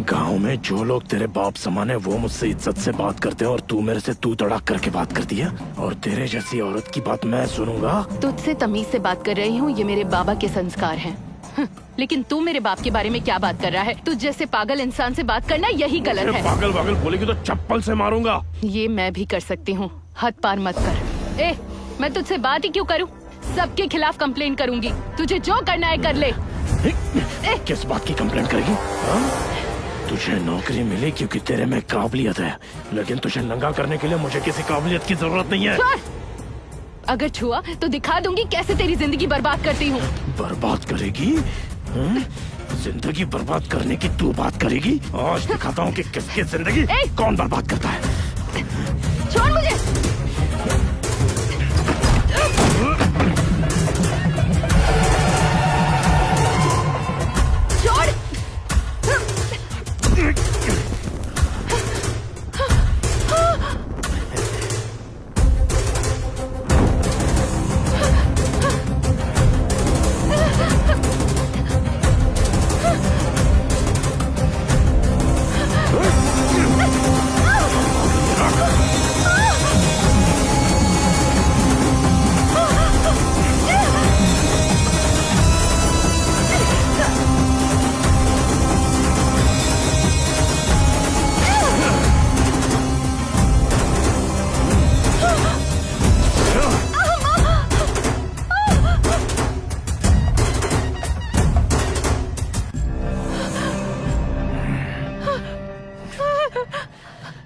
गांव में जो लोग तेरे बाप समान है वो मुझसे इज्जत से बात करते हैं और तू मेरे से तू तड़ाक करके बात करती है। और तेरे जैसी औरत की बात मैं सुनूंगा? तुझसे तमीज से बात कर रही हूँ, ये मेरे बाबा के संस्कार हैं। लेकिन तू मेरे बाप के बारे में क्या बात कर रहा है? तुझ जैसे पागल इंसान से बात करना यही गलत है। पागल पागल बोलेगी तो चप्पल से मारूंगा। ये मैं भी कर सकती हूँ, हद पार मत कर। ए, मैं तुझसे बात ही क्यों करूँ? सबके खिलाफ कंप्लेन करूंगी। तुझे जो करना है कर ले। किस बात की कंप्लेंट करेगी? तुझे नौकरी मिली क्योंकि तेरे में काबिलियत है, लेकिन तुझे नंगा करने के लिए मुझे किसी काबिलियत की जरूरत नहीं है। अगर छुआ तो दिखा दूंगी कैसे तेरी जिंदगी बर्बाद करती हूँ। बर्बाद करेगी? जिंदगी बर्बाद करने की तू बात करेगी? आज दिखाता हूँ कि किसकी जिंदगी कौन बर्बाद करता है। छोड़ मुझे। छोड़।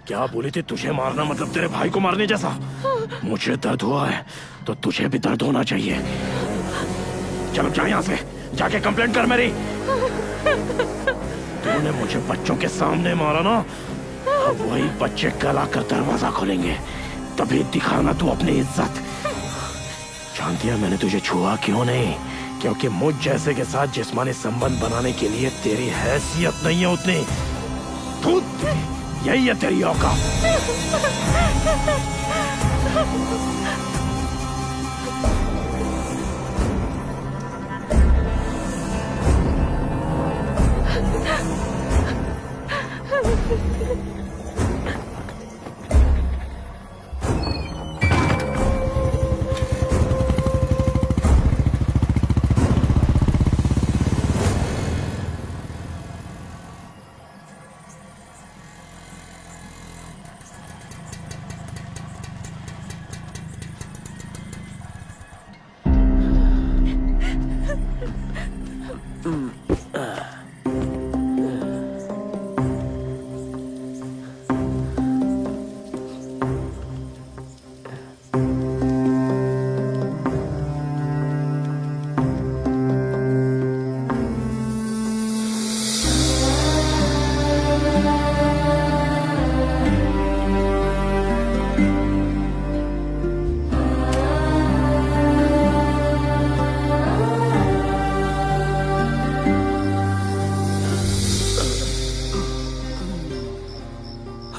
क्या बोली थी? तुझे मारना मतलब तेरे भाई को मारने जैसा? मुझे दर्द हुआ है तो तुझे भी दर्द होना चाहिए। चलो जा यहाँ से, जाके कंप्लेंट कर मेरी। तूने मुझे बच्चों के सामने मारा ना, अब वही बच्चे कल आकर दरवाजा खोलेंगे, तभी दिखाना तू अपनी इज्जत। जानती है मैंने तुझे छुआ क्यों नहीं? क्योंकि मुझ जैसे के साथ जिस्मानी संबंध बनाने के लिए तेरी हैसियत नहीं है उतनी। यही है तेरी औकात।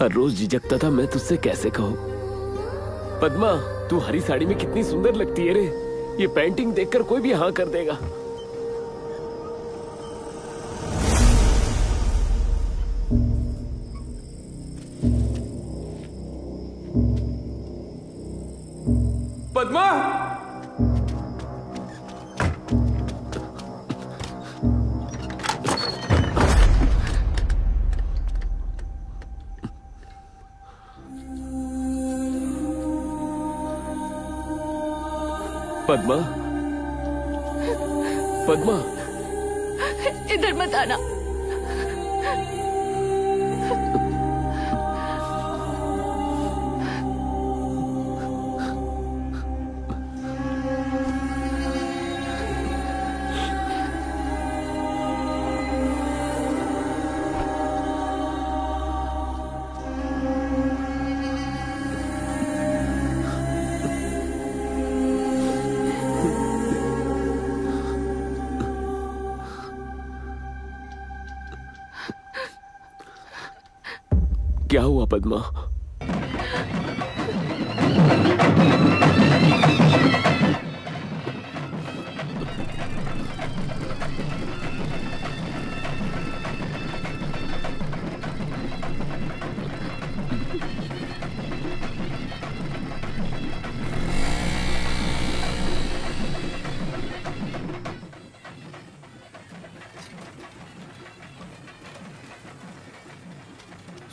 हर रोज झिझकता था मैं तुझसे कैसे कहूँ। पद्मा, तू हरी साड़ी में कितनी सुंदर लगती है रे। ये पेंटिंग देखकर कोई भी हाँ कर देगा। पद्मा, पद्मा, पद्मा, इधर मत आना। क्या हुआ पद्मा?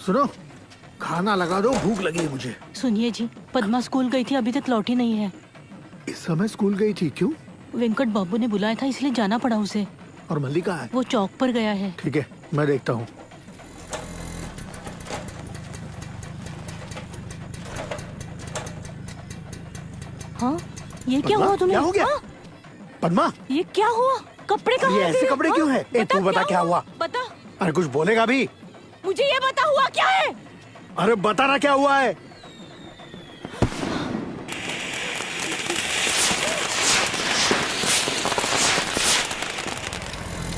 सुनो, खाना लगा दो, भूख लगी है मुझे। सुनिए जी, पद्मा स्कूल गई थी, अभी तक लौटी नहीं है। इस समय स्कूल गई थी? क्यों? वेंकट बाबू ने बुलाया था इसलिए जाना पड़ा उसे। और मल्ली कहाँ है? वो चौक पर गया है। ठीक है, मैं देखता हूँ। हाँ, ये क्या हुआ तुम्हें? क्या हो गया? हाँ? पद्मा, ये क्या हुआ? कपड़े कहाँ ये हैं ऐसे तेरे? कपड़े क्यों हैं? ए, तू बता क्या हुआ? बता। अरे कुछ बोलेगा भी? मुझे ये बता हुआ क्या है? अरे बता ना क्या हुआ है?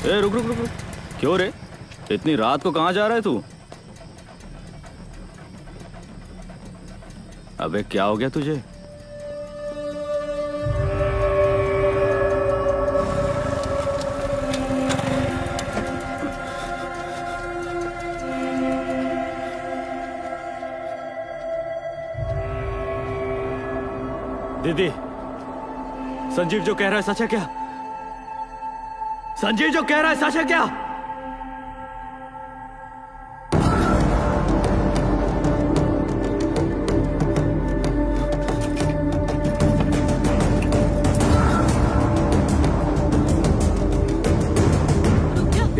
ए, रुक रुक रुक रुक। क्यों रे, इतनी रात को कहाँ जा रहा है तू? अबे क्या हो गया तुझे? दीदी, संजीव जो कह रहा है सच है क्या? संजीव जो कह रहा है सच है क्या?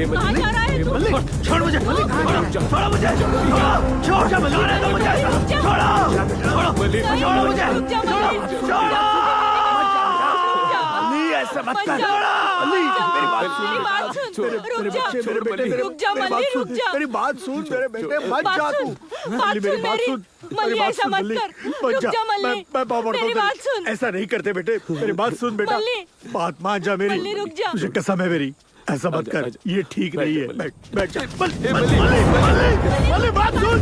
कहाँ जा रहा है तू? छोड़ मुझे, छोड़ो मुझे, छोड़ो मुझे, छोड़ो मुझे, छोड़ो। ऐसा मत कर। मेरी बात सुन। मेरे बच्चे, मेरे बेटे, मेरी बात सुन मेरे बेटे, मत जा तू। मेरी बात सुन। मल्ली, ऐसा मत कर। रुक जा मल्ली, मेरी बात सुन। ऐसा नहीं करते बेटे, मेरी बात सुन बेटा। बात मान जा मेरी। मल्ली, रुक जा। तुझे कसम है मेरी, ऐसा मत कर, ये ठीक नहीं है। बैठ जा। मल्ली, बात सुन।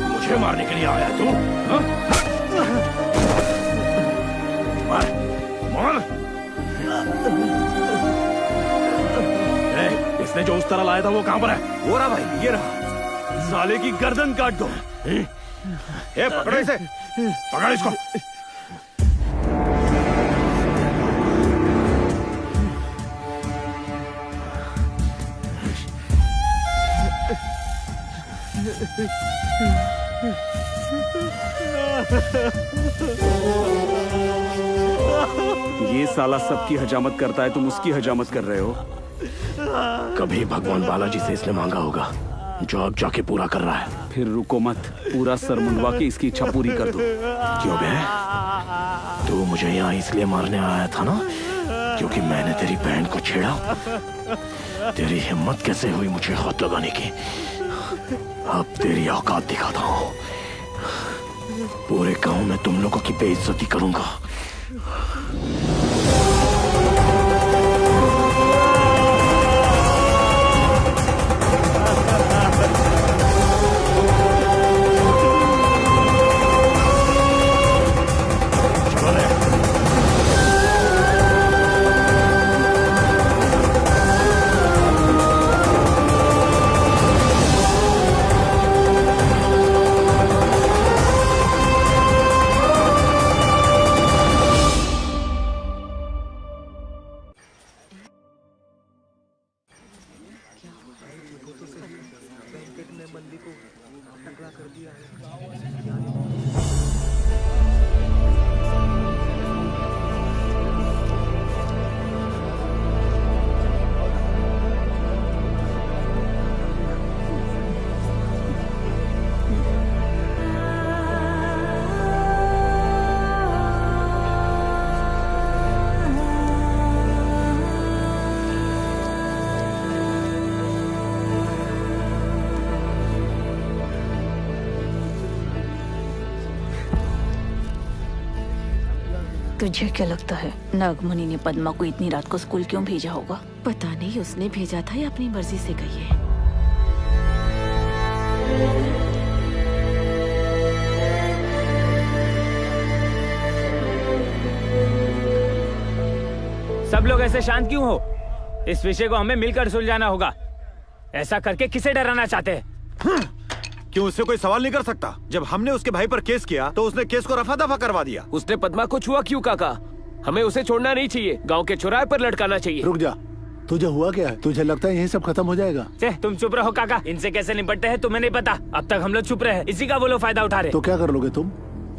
मुझे मारने के लिए आया तू? हाँ? मार, मार। इसने जो उस तरह लाया था वो कहाँ पर है? वो रहा भाई, ये रहा। साले की गर्दन काट दो। ए, पकड़ो इसे, पकड़ इसको। ये साला सबकी हजामत करता है, तुम उसकी हजामत कर रहे हो। कभी भगवान बालाजी से इसने मांगा होगा, जो अब जाके पूरा कर रहा है। फिर रुको मत, पूरा सर मुंडवा के इसकी इच्छा पूरी कर दो। क्यों बे? तू मुझे यहाँ इसलिए मारने आया था ना, क्योंकि मैंने तेरी बहन को छेड़ा। तेरी हिम्मत कैसे हुई मुझे हाथ लगाने की? अब तेरी औकात दिखाता हूँ। पूरे गांव में तुम लोगों की बेइज्जती करूंगा। तुझे क्या लगता है नागमणि ने पद्मा को इतनी रात को स्कूल क्यों भेजा होगा? पता नहीं, उसने भेजा था या अपनी मर्जी से गई है। सब लोग ऐसे शांत क्यों हो? इस विषय को हमें मिलकर सुलझाना होगा। ऐसा करके किसे डराना चाहते हैं? क्यों उससे कोई सवाल नहीं कर सकता? जब हमने उसके भाई पर केस किया तो उसने केस को रफा दफा करवा दिया। उसने पद्मा को छुआ क्यों काका? हमें उसे छोड़ना नहीं चाहिए, गांव के चौराहे पर लटकाना चाहिए। रुक जा, तुझे हुआ क्या है? तुझे लगता है यही सब खत्म हो जाएगा? तुम चुप रहो काका, इनसे कैसे निपटते हैं तुम्हें नहीं पता। अब तक हम लोग चुप रहे, इसी का वो लोग फायदा उठा रहे। तो क्या कर लोगे तुम?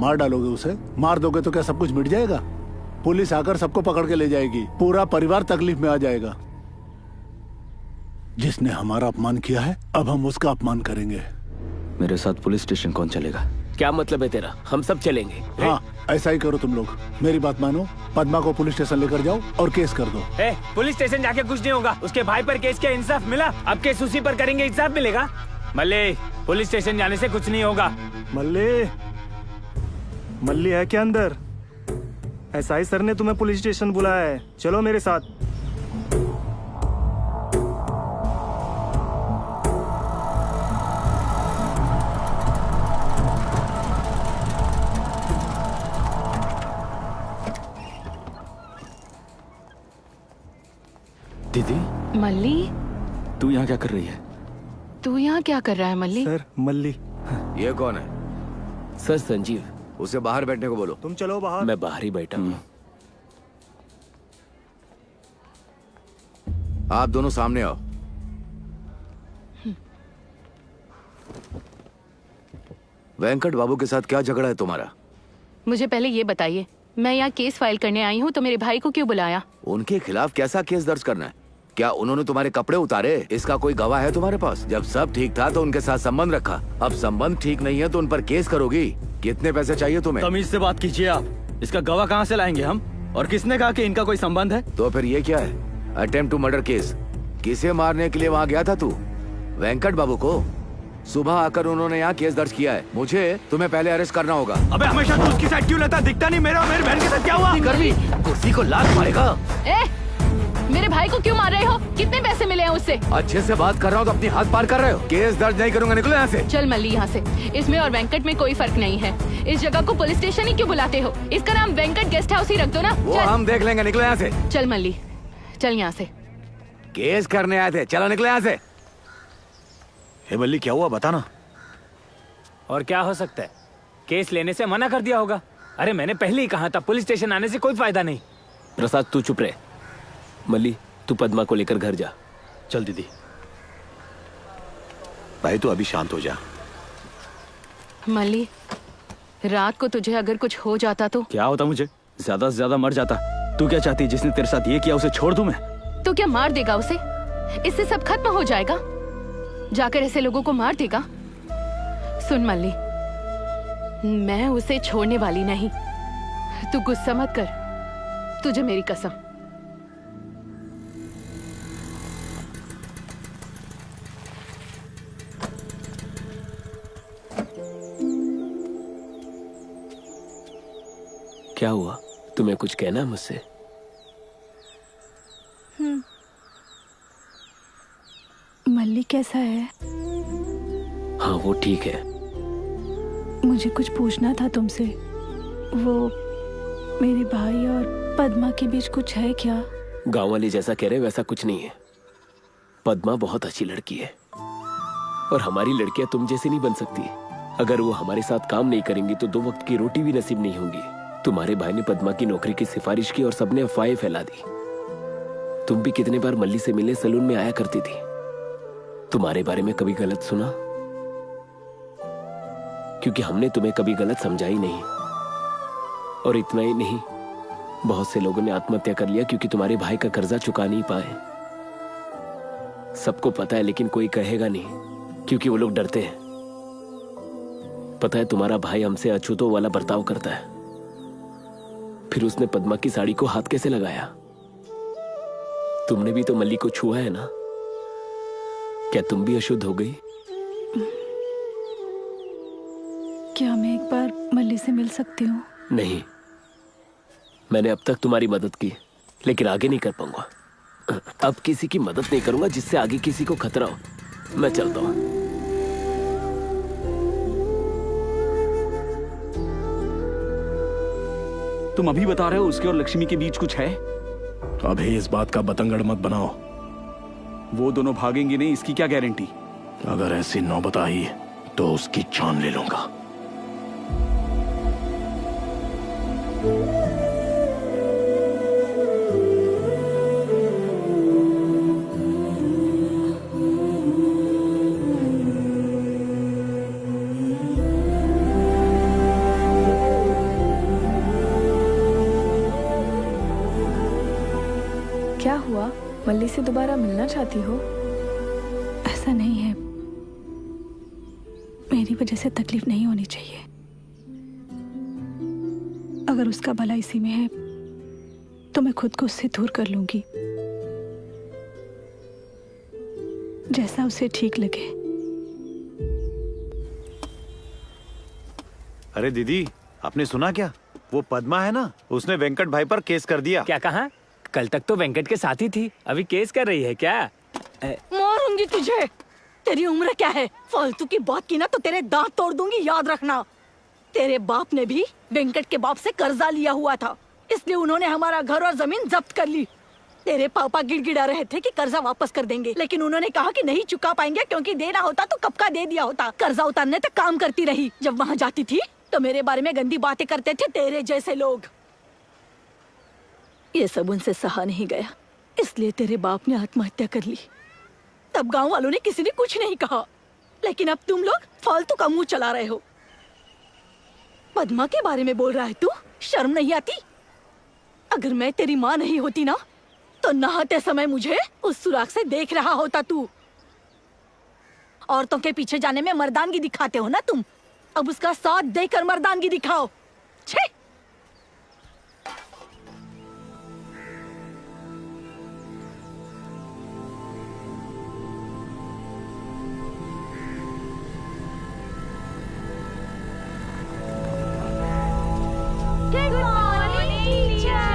मार डालोगे उसे? मार दोगे तो क्या सब कुछ मिट जाएगा? पुलिस आकर सबको पकड़ के ले जाएगी, पूरा परिवार तकलीफ में आ जाएगा। जिसने हमारा अपमान किया है अब हम उसका अपमान करेंगे। मेरे साथ पुलिस स्टेशन कौन चलेगा? क्या मतलब है तेरा? हम सब चलेंगे। हाँ, ऐसा ही करो तुम लोग। मेरी बात मानो, पद्मा को पुलिस स्टेशन लेकर जाओ और केस कर दो। पुलिस स्टेशन जाके कुछ नहीं होगा। उसके भाई पर केस किया, इंसाफ मिला, अब केस उसी पर करेंगे, इंसाफ मिलेगा। मल्ले, पुलिस स्टेशन जाने से कुछ नहीं होगा। मल्ली है क्या अंदर? एसआई सर ने तुम्हें पुलिस स्टेशन बुलाया है, चलो मेरे साथ। दीदी, मल्ली, तू यहाँ क्या कर रही है? तू यहाँ क्या कर रहा है मल्ली? सर, मल्ली। ये कौन है? सर संजीव। उसे बाहर बैठने को बोलो। तुम चलो बाहर। मैं बाहर ही बैठा हूँ। आप दोनों सामने आओ। वेंकट बाबू के साथ क्या झगड़ा है तुम्हारा? मुझे पहले ये बताइए, मैं यहाँ केस फाइल करने आई हूँ तो मेरे भाई को क्यों बुलाया? उनके खिलाफ कैसा केस दर्ज करना है? क्या उन्होंने तुम्हारे कपड़े उतारे? इसका कोई गवाह है तुम्हारे पास? जब सब ठीक था तो उनके साथ संबंध रखा, अब संबंध ठीक नहीं है तो उन पर केस करोगी? कितने पैसे चाहिए तुम्हें? तमीज से बात कीजिए आप। इसका गवाह कहाँ से लाएंगे हम? और किसने कहा कि इनका कोई संबंध है? तो फिर ये क्या है? Attempt to murder case. किसे मारने के लिए वहाँ गया था तू? वेंकट बाबू को? सुबह आकर उन्होंने यहाँ केस दर्ज किया है। मुझे तुम्हें पहले अरेस्ट करना होगा। अबे हमेशा तू उसकी साइड क्यों लेता? दिखता नहीं मेरा और मेरी बहन के साथ क्या हुआ? कर्मी, कुर्सी को लात मारेगा। मेरे भाई को क्यों मार रहे हो? कितने पैसे मिले हैं उससे? अच्छे से बात कर रहा हूँ तो अपनी हाथ पार कर रहे हो। केस दर्ज नहीं करूंगा, निकलो यहाँ से। चल मल्ली यहाँ से। इसमें और वेंकट में कोई फर्क नहीं है। इस जगह को पुलिस स्टेशन ही क्यों बुलाते हो? इसका नाम वेंकट गेस्ट हाउस ही रख दो ना। वो हम देख लेंगे, निकलो यहाँ से। चल मल्ली, चल यहाँ से। केस करने आए थे, चलो निकलो यहाँ से। हे मल्ली, क्या हुआ बताना। और क्या हो सकता है? केस लेने से मना कर दिया होगा। अरे मैंने पहले ही कहा था, पुलिस स्टेशन आने से कोई फायदा नहीं। प्रसाद तू चुप रहे। मल्ली तू पद्मा को लेकर घर जा। चल दीदी। भाई तू अभी शांत हो जा। मल्ली, रात को तुझे अगर कुछ हो जाता तो? क्या होता मुझे? ज्यादा से ज्यादा मर जाता। तू क्या चाहती? जिसने तेरे साथ ये किया उसे छोड़ दूं मैं? तो क्या मार देगा उसे? इससे सब खत्म हो जाएगा। जाकर ऐसे लोगों को मार देगा। सुन मल्ली, मैं उसे छोड़ने वाली नहीं। तू गुस्सा मत कर, तुझे मेरी कसम। क्या हुआ? तुम्हें कुछ कहना है मुझसे? मल्ली कैसा है? हाँ वो ठीक है। मुझे कुछ पूछना था तुमसे। वो मेरे भाई और पद्मा के बीच कुछ है क्या? गांव वाले जैसा कह रहे वैसा कुछ नहीं है। पद्मा बहुत अच्छी लड़की है और हमारी लड़कियां तुम जैसी नहीं बन सकती। अगर वो हमारे साथ काम नहीं करेंगी तो 2 वक्त की रोटी भी नसीब नहीं होंगी। तुम्हारे भाई ने पद्मा की नौकरी की सिफारिश की और सबने अफवाहें फैला दी। तुम भी कितने बार मल्ली से मिलने सलून में आया करती थी। तुम्हारे बारे में कभी गलत सुना? क्योंकि हमने तुम्हें कभी गलत समझा ही नहीं। और इतना ही नहीं, बहुत से लोगों ने आत्महत्या कर लिया क्योंकि तुम्हारे भाई का कर्जा चुका नहीं पाए। सबको पता है लेकिन कोई कहेगा नहीं क्योंकि वो लोग डरते हैं। पता है तुम्हारा भाई हमसे अछूतों वाला बर्ताव करता है। फिर उसने पद्मा की साड़ी को हाथ कैसे लगाया? तुमने भी तो मल्ली को छुआ है ना? क्या तुम भी अशुद्ध हो गई? क्या मैं एक बार मल्ली से मिल सकती हूँ? नहीं, मैंने अब तक तुम्हारी मदद की लेकिन आगे नहीं कर पाऊंगा। अब किसी की मदद नहीं करूंगा जिससे आगे किसी को खतरा हो। मैं चलता हूं। तुम अभी बता रहे हो उसके और लक्ष्मी के बीच कुछ है? अभी इस बात का बतंगड़ मत बनाओ। वो दोनों भागेंगे नहीं, इसकी क्या गारंटी? अगर ऐसी नौबत आई तो उसकी जान ले लूंगा। क्या हुआ? मल्ली से दोबारा मिलना चाहती हो? ऐसा नहीं है, मेरी वजह से तकलीफ नहीं होनी चाहिए। अगर उसका भला इसी में है तो मैं खुद को उससे दूर कर लूंगी, जैसा उसे ठीक लगे। अरे दीदी, आपने सुना क्या? वो पद्मा है ना, उसने वेंकट भाई पर केस कर दिया। क्या कहा? कल तक तो वेंकट के साथ ही थी, अभी केस कर रही है क्या? मारूंगी तुझे। तेरी उम्र क्या है? फालतू की बात की ना तो तेरे दांत तोड़ दूंगी, याद रखना। तेरे बाप ने भी वेंकट के बाप से कर्जा लिया हुआ था, इसलिए उन्होंने हमारा घर और जमीन जब्त कर ली। तेरे पापा गिड़गिड़ा रहे थे कि कर्जा वापस कर देंगे, लेकिन उन्होंने कहा कि नहीं चुका पाएंगे क्योंकि देना होता तो कब का दे दिया होता। कर्जा उतारने तक काम करती रही। जब वहाँ जाती थी तो मेरे बारे में गंदी बातें करते थे तेरे जैसे लोग। ये सब उनसे सहा नहीं गया, इसलिए तेरे बाप ने आत्महत्या कर ली। तब गांव वालों ने किसी ने कुछ नहीं कहा, लेकिन अब तुम लोग फालतू का मुंह चला रहे हो। पद्मा के बारे में बोल रहा है तू? शर्म नहीं आती? अगर मैं तेरी माँ नहीं होती ना तो नहाते समय मुझे उस सुराख से देख रहा होता तू। औरतों के पीछे जाने में मर्दानगी दिखाते हो ना तुम, अब उसका साथ देकर मर्दानगी दिखाओ। छे! Good morning, teacher.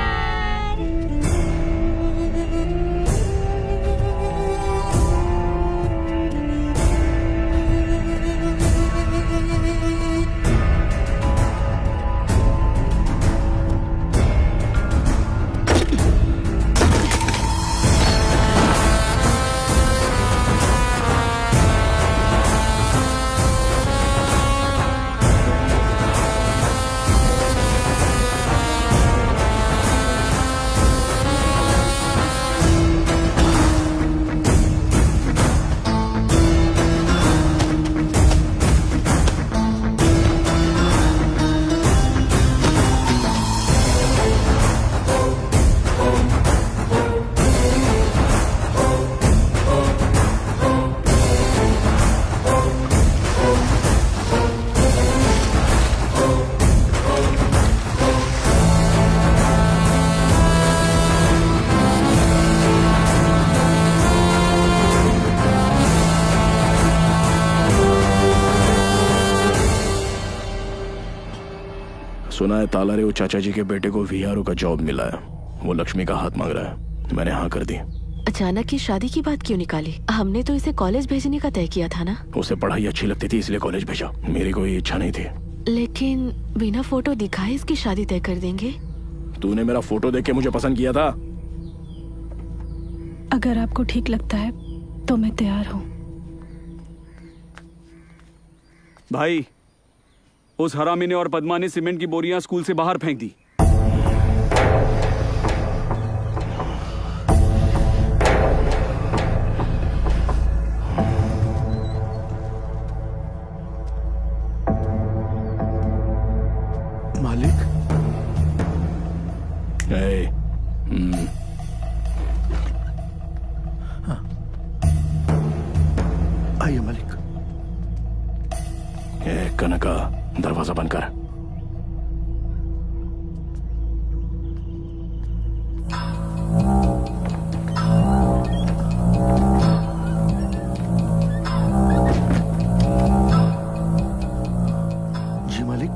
सुना है तालारे वो चाचा जी के बेटे को वीआरओ का जॉब मिला है, वो लक्ष्मी का हाथ मांग रहा है। मैंने हाँ कर दी। अचानक ये शादी की बात क्यों निकाली? हमने तो इसे कॉलेज भेजने का तय किया था ना। उसे पढ़ाई अच्छी लगती थी इसलिए कॉलेज भेजा, मेरी कोई इच्छा नहीं थी। लेकिन बिना फोटो दिखाए इसकी शादी तय कर देंगे? तूने मेरा फोटो देख के मुझे पसंद किया था। अगर आपको ठीक लगता है तो मैं तैयार हूँ। भाई, उस हरामी ने और पद्मा ने सीमेंट की बोरियां स्कूल से बाहर फेंक दी। मालिक। आइए मालिक। कनका, दरवाजा बंद कर। जी मालिक।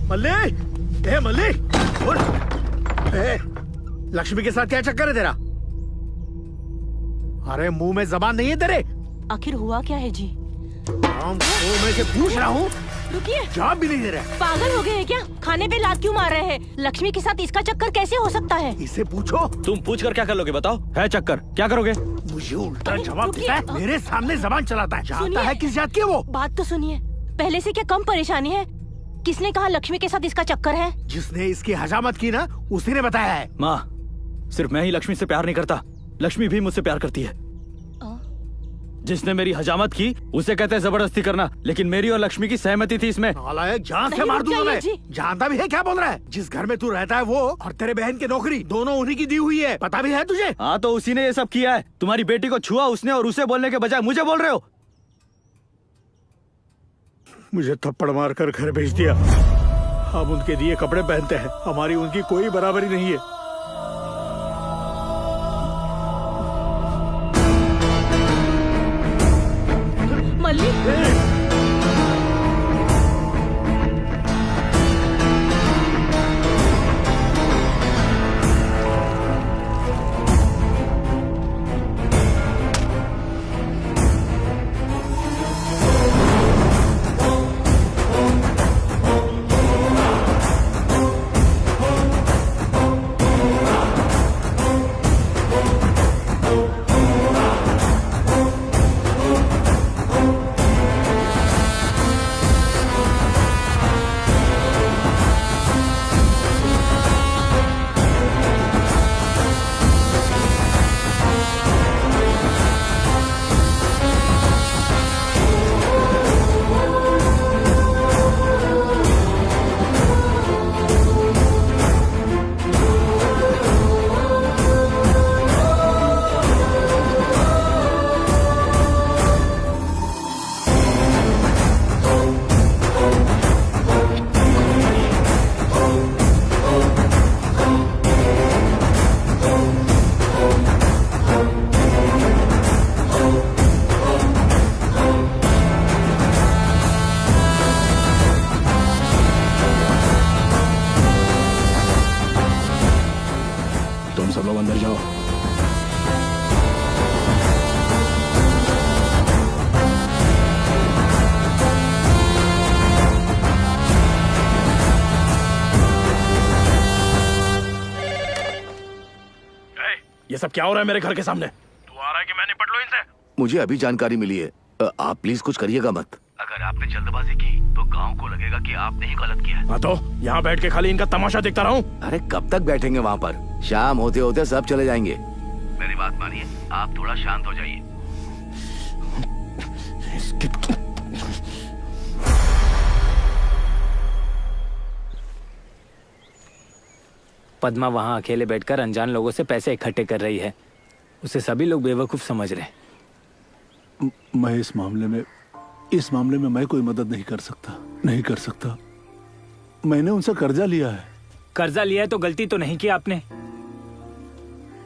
मल्लिक, ए मल्लिक, लक्ष्मी के साथ क्या चक्कर है तेरा? अरे मुंह में जबान नहीं है तेरे? आखिर हुआ क्या है जी? मैं से पूछ रहा हूँ, रुकिए। जवाब भी नहीं दे रहे। पागल हो गए हैं क्या? खाने पे लात क्यों मार रहे हैं? लक्ष्मी के साथ इसका चक्कर कैसे हो सकता है? इसे पूछो। तुम पूछ कर क्या कर लोगे बताओ? है चक्कर, क्या करोगे? मुझे उल्टा जवाब देता है, मेरे सामने जबान चलाता है। जानता है किस जात की है वो? बात तो सुनिए, पहले से क्या कम परेशानी है? किसने कहा लक्ष्मी के साथ इसका चक्कर है? जिसने इसकी हजामत की ना, उसी ने बताया है। माँ, सिर्फ मैं ही लक्ष्मी से प्यार नहीं करता, लक्ष्मी भी मुझसे प्यार करती है। जिसने मेरी हजामत की उसे कहते हैं जबरदस्ती करना, लेकिन मेरी और लक्ष्मी की सहमति थी इसमें। नालायक, जान से मार दूंगा मैं। जानता भी है क्या बोल रहा है? जिस घर में तू रहता है वो और तेरे बहन की नौकरी दोनों उन्हीं की दी हुई है, पता भी है तुझे? हाँ, तो उसी ने ये सब किया है। तुम्हारी बेटी को छुआ उसने और उसे बोलने के बजाय मुझे बोल रहे हो। मुझे थप्पड़ मार कर घर भेज दिया। हम उनके दिए कपड़े पहनते हैं, हमारी उनकी कोई बराबरी नहीं है। मल्लिक, सब लोग अंदर जाओ। ये सब क्या हो रहा है मेरे घर के सामने? तू आ रहा है कि मैं निपट लूं इनसे? मुझे अभी जानकारी मिली है, आप प्लीज कुछ करिएगा मत। अगर आपने जल्दबाजी की तो गांव को लगेगा कि आपने ही गलत किया। हाँ, तो यहाँ बैठ के खाली इनका तमाशा देखता रहूं? अरे कब तक बैठेंगे वहाँ पर? शाम होते होते सब चले जाएंगे। मेरी बात मानिए, आप थोड़ा शांत हो जाइए। पद्मा वहाँ अकेले बैठकर अनजान लोगों से पैसे इकट्ठे कर रही है। उसे सभी लोग बेवकूफ समझ रहे हैं। मैं इस मामले में मैं कोई मदद नहीं कर सकता। मैंने उनसे कर्जा लिया है। कर्जा लिया है तो गलती तो नहीं की आपने।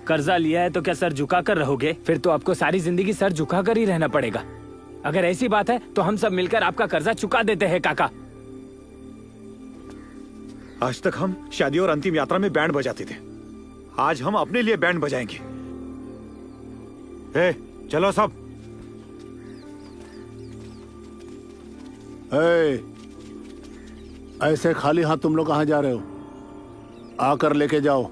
कर्जा लिया है तो क्या सर झुका कर रहोगे? फिर तो आपको सारी जिंदगी सर झुका कर ही रहना पड़ेगा। अगर ऐसी बात है तो हम सब मिलकर आपका कर्जा चुका देते हैं काका। आज तक हम शादी और अंतिम यात्रा में बैंड बजाते थे, आज हम अपने लिए बैंड बजाएंगे। चलो सब। ऐसे खाली हाथ तुम लोग कहाँ जा रहे हो? आकर लेके जाओ।